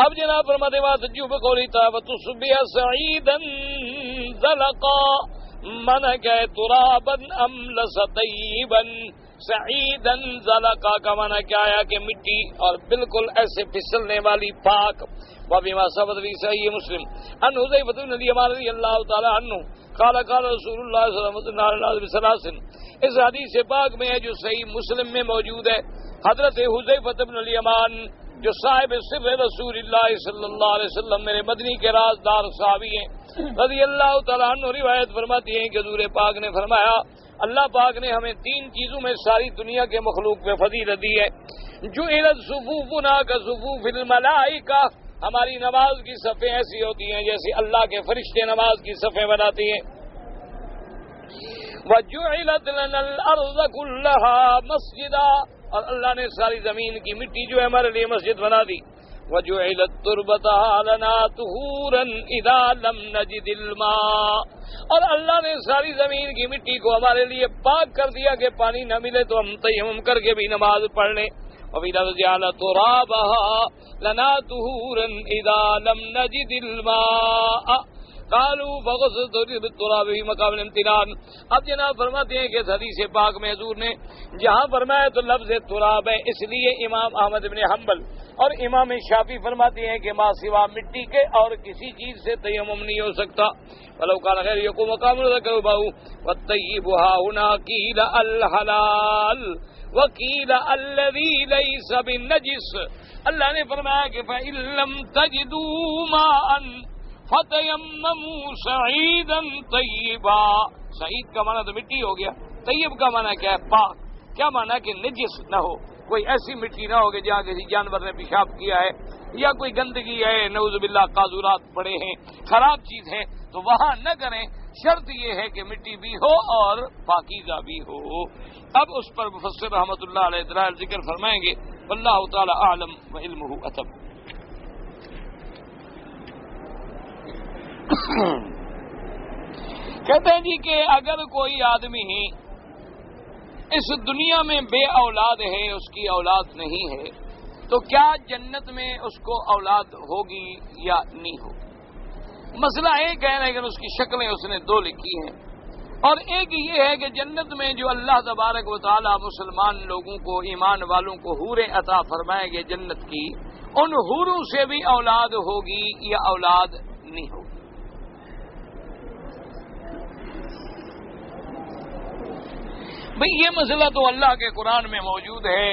اب جناب فرماتے ہیں وَتَجُوبُ قَوْلِهِ تَعَالَى وَتُصْبِحَ صَعِيدًا زَلَقًا، معنی کیا ہے؟ تُرَابًا أَمْلَسَ طَيِّبًا، سعیدًا زلقا کا معنی کیا ہے کہ مٹی اور بالکل ایسے پھسلنے والی پاک۔ وَبِمَا ثَبَتَ فِي صحیح مسلم عن حذیفہ بن الیمان رضی اللہ تعالی عنہ قال قال رسول اللہ صلی اللہ علیہ وسلم، اس حدیث پاک میں ہے جو صحیح مسلم میں موجود ہے، حضرت حذیفہ بن الیمان جو صاحب سر رسول اللہ صلی اللہ علیہ وسلم میرے مدنی کے رازدار صحابی ہیں، رضی اللہ تعالیٰ عنہ روایت فرماتی ہیں کہ حضور پاک نے فرمایا، اللہ پاک نے ہمیں تین چیزوں میں ساری دنیا کے مخلوق پہ فضیلت دی ہے۔ جعلت صفوفنا کصفوف الملائکہ، ہماری نماز کی صفیں ایسی ہوتی ہیں جیسے اللہ کے فرشتے نماز کی صفیں بناتی ہیں۔ وجعلت لنا الارض كلها مسجدا، اور اللہ نے ساری زمین کی مٹی جو ہے ہمارے لیے مسجد بنا دی۔ وجعلت تربتها لنا طهورا اذا لم نجد الماء، اور اللہ نے ساری زمین کی مٹی کو ہمارے لیے پاک کر دیا کہ پانی نہ ملے تو ہم تیمم کر کے بھی نماز پڑھ لیں۔ وَجَعَلَ تُرَابَهَا لَنَا طُهُورًا إِذَا لَمْ نَجِدِ الْمَاءَ قَالُوا فَغَسَلْتُ بِالتُّرَابِ فِي مَقَامِ الْامْتِنَانِ۔ اب جناب فرماتے ہیں کہ اس حدیث پاک میں حضور نے جہاں فرمایا تو لفظ تراب ہے، اس لیے امام احمد بن حنبل اور امام شافعی فرماتے ہیں کہ ما سوا مٹی کے اور کسی چیز سے تیمم نہیں ہو سکتا۔ وَلَوْ كَانَ غَيْرُ يَقُومُ مَقَامُ الذَّكَرِ بَهُ وَالطَّيِّبُ هَا هُنَا قِيلَ الْحَلَالُ وَقِيلَ الَّذِي لَيْسَ بِالنَّجِسِ۔ اللہ نے فرمایا کہ فَإِن لَّمْ تَجِدُوا مَاءً فَتَيَمَّمُوا صَعِيدًا طَيِّبًا، سعید کا معنی تو مٹی ہو گیا، طیب کا معنی کیا ہے؟ پاک۔ کیا معنی کہ نجس نہ ہو، کوئی ایسی مٹی نہ ہو کہ جہاں کسی جانور نے پیشاب کیا ہے یا کوئی گندگی ہے، نعوذ باللہ قاذورات پڑے ہیں، خراب چیز ہے تو وہاں نہ کریں۔ شرط یہ ہے کہ مٹی بھی ہو اور پاکیزہ بھی ہو۔ اب اس پر مفسر رحمۃ اللہ علیہ دلائل ذکر فرمائیں گے، واللہ تعالی اعلم وعلمہ اتم۔ کہتے ہیں جی کہ اگر کوئی آدمی اس دنیا میں بے اولاد ہے، اس کی اولاد نہیں ہے، تو کیا جنت میں اس کو اولاد ہوگی یا نہیں ہوگی؟ مسئلہ ایک ہے، لیکن اس کی شکلیں اس نے دو لکھی ہیں، اور ایک یہ ہے کہ جنت میں جو اللہ تبارک و تعالی مسلمان لوگوں کو، ایمان والوں کو حوریں عطا فرمائیں گے جنت کی، ان حوروں سے بھی اولاد ہوگی یا اولاد نہیں ہوگی؟ بھئی یہ مسئلہ تو اللہ کے قرآن میں موجود ہے۔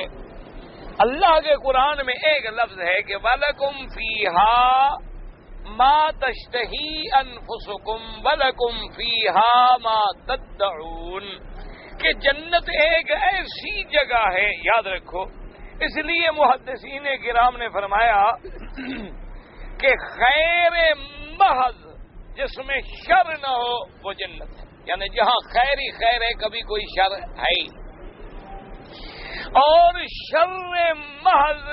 اللہ کے قرآن میں ایک لفظ ہے کہ وَلَكُمْ فِيهَا مَا تَشْتَهِي أَنفُسُكُمْ وَلَكُمْ فِيهَا مَا تَدَّعُونَ، کہ جنت ایک ایسی جگہ ہے، یاد رکھو، اس لیے محدثین کرام نے فرمایا کہ خیر محض جس میں شر نہ ہو وہ جنت ہے، یعنی جہاں خیر ہی خیر ہے، کبھی کوئی شر ہے ہی، اور شر محض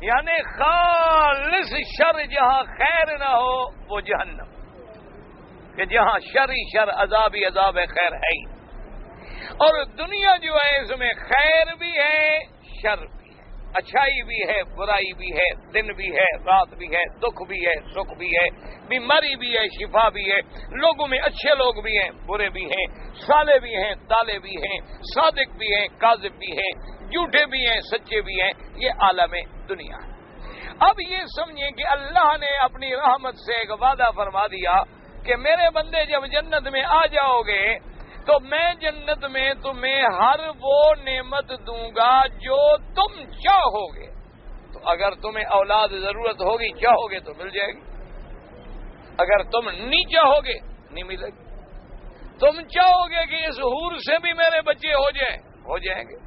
یعنی خالص شر جہاں خیر نہ ہو وہ جہنم، کہ جہاں شر ہی شر، عذاب ہی عذاب ہے، خیر ہے ہی۔ اور دنیا جو ہے اس میں خیر بھی ہے، شر بھی ہے، اچھائی بھی ہے، برائی بھی ہے، دن بھی ہے، رات بھی ہے، دکھ بھی ہے، سکھ بھی ہے، بیماری بھی ہے، شفا بھی ہے، لوگوں میں اچھے لوگ بھی ہیں، برے بھی ہیں، صالح بھی ہیں، طالع بھی ہیں، صادق بھی ہیں، کاذب بھی ہیں، جھوٹے بھی ہیں، سچے بھی ہیں، یہ عالم دنیا ہے۔ اب یہ سمجھیں کہ اللہ نے اپنی رحمت سے ایک وعدہ فرما دیا کہ میرے بندے جب جنت میں آ جاؤ گے تو میں جنت میں تمہیں ہر وہ نعمت دوں گا جو تم چاہو گے۔ تو اگر تمہیں اولاد ضرورت ہوگی، چاہو گے تو مل جائے گی، اگر تم نہیں چاہو گے نہیں ملے گی۔ تم چاہو گے کہ اس حور سے بھی میرے بچے ہو جائیں گے،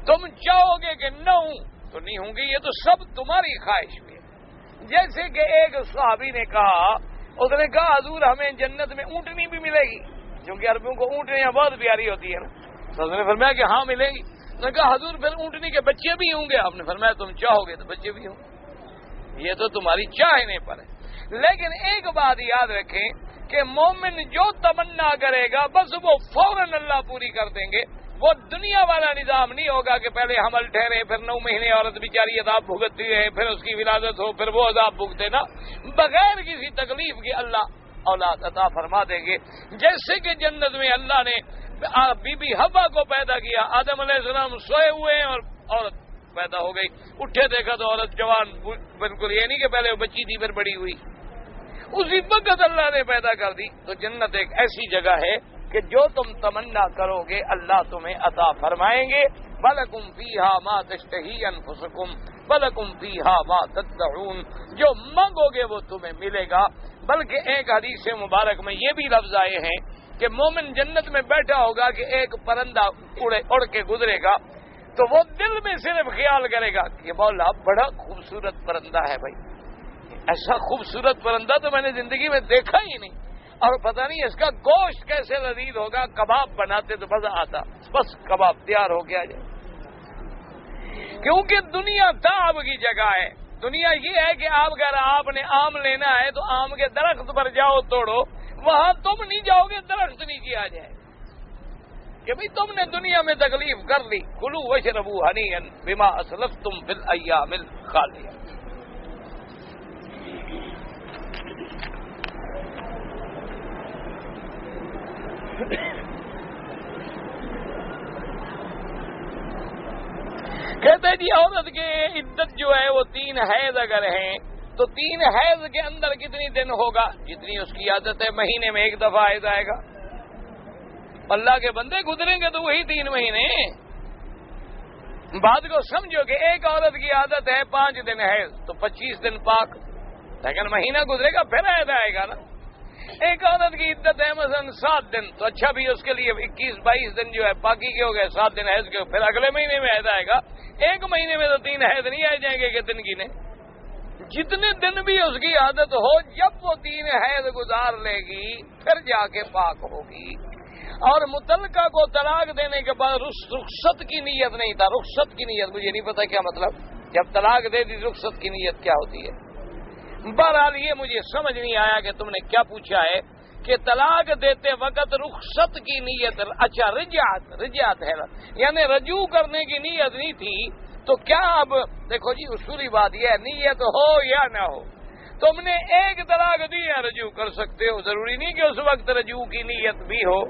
تم چاہو گے کہ نہ ہوں تو نہیں ہوں گے، یہ تو سب تمہاری خواہش بھی ہے۔ جیسے کہ ایک صحابی نے کہا، اس نے کہا حضور ہمیں جنت میں اونٹنی بھی ملے گی، کیونکہ عربیوں کو اونٹنیاں بہت پیاری ہوتی ہے نا۔ تو اس نے فرمایا کہ ہاں ملیں گی۔ اس نے کہا حضور پھر اونٹنی کے بچے بھی ہوں گے؟ آپ نے فرمایا تم چاہو گے تو بچے بھی ہوں گے، یہ تو تمہاری چاہنے پر ہے۔ لیکن ایک بات یاد رکھیں کہ مومن جو تمنا کرے گا بس وہ فوراً اللہ پوری کر دیں گے۔ وہ دنیا والا نظام نہیں ہوگا کہ پہلے حمل ٹھہرے، پھر 9 مہینے عورت بیچاری عذاب بھگتتی رہے، پھر اس کی ولادت ہو، پھر وہ عذاب بھگتے نا، بغیر کسی تکلیف کے اللہ اولاد عطا فرما دیں گے۔ جیسے کہ جنت میں اللہ نے بی بی حوا کو پیدا کیا، آدم علیہ السلام سوئے ہوئے ہیں اور عورت پیدا ہو گئی، اٹھے دیکھا تو عورت جوان، بالکل یہ نہیں کہ پہلے وہ بچی تھی پھر بڑی ہوئی، اسی وقت اللہ نے پیدا کر دی۔ تو جنت ایک ایسی جگہ ہے کہ جو تم تمنا کرو گے اللہ تمہیں عطا فرمائیں گے۔ وَلَكُمْ فِيهَا مَا تَشْتَهِي أَنفُسُكُمْ وَلَكُمْ فِيهَا مَا تَدَّعُونَ، جو مانگو گے وہ تمہیں ملے گا۔ بلکہ ایک حدیث مبارک میں یہ بھی لفظ آئے ہیں کہ مومن جنت میں بیٹھا ہوگا کہ ایک پرندہ اڑ کے گزرے گا تو وہ دل میں صرف خیال کرے گا کہ مولا بڑا خوبصورت پرندہ ہے، بھائی ایسا خوبصورت پرندہ تو میں نے زندگی میں دیکھا ہی نہیں، اور پتہ نہیں اس کا گوشت کیسے لذیذ ہوگا، کباب بناتے تو مزہ آتا، بس کباب تیار ہو گیا جائے۔ کیونکہ دنیا تعب کی جگہ ہے، دنیا یہ ہے کہ اگر آپ نے آم لینا ہے تو آم کے درخت پر جاؤ توڑو، وہاں تم نہیں جاؤ گے درخت نیچے آ جائے کہ بھئی تم نے دنیا میں تکلیف کر لی۔ کلوا واشربوا ہنیئا بما اسلفتم فی الایام الخالیہ۔ کہتے جی عورت کے عدت جو ہے وہ 3 حیض اگر ہیں تو 3 حیض کے اندر کتنی دن ہوگا؟ جتنی اس کی عادت ہے، مہینے میں 1 دفعہ حیض آئے گا۔ اللہ کے بندے گزریں گے تو وہی 3 مہینے۔ بات کو سمجھو کہ ایک عورت کی عادت ہے 5 دن حیض تو 25 دن پاک، لیکن مہینہ گزرے گا پھر حیض آئے گا نا۔ ایک عورت کی عدت ہے مثلا 7 دن تو اچھا بھی اس کے لیے 21-22 دن جو ہے پاکی کے ہو گئے، 7 دن حیض کے، پھر اگلے مہینے میں حیض آئے گا۔ ایک مہینے میں تو 3 حیض نہیں آ جائیں گے کہ دن گنے، جتنے دن بھی اس کی عادت ہو، جب وہ 3 حیض گزار لے گی پھر جا کے پاک ہوگی۔ اور متعلقہ کو طلاق دینے کے بعد رخصت کی نیت نہیں تھا، رخصت کی نیت مجھے نہیں پتا کیا مطلب، جب طلاق دے دی رخصت کی نیت کیا ہوتی ہے؟ بہرحال یہ مجھے سمجھ نہیں آیا کہ تم نے کیا پوچھا ہے کہ طلاق دیتے وقت رخصت کی نیت، اچھا رجعت ہے، یعنی رجوع کرنے کی نیت نہیں تھی، تو کیا اب دیکھو جی اصولی بات یہ ہے نیت ہو یا نہ ہو، تم نے ایک طلاق دی ہے رجوع کر سکتے ہو، ضروری نہیں کہ اس وقت رجوع کی نیت بھی ہو۔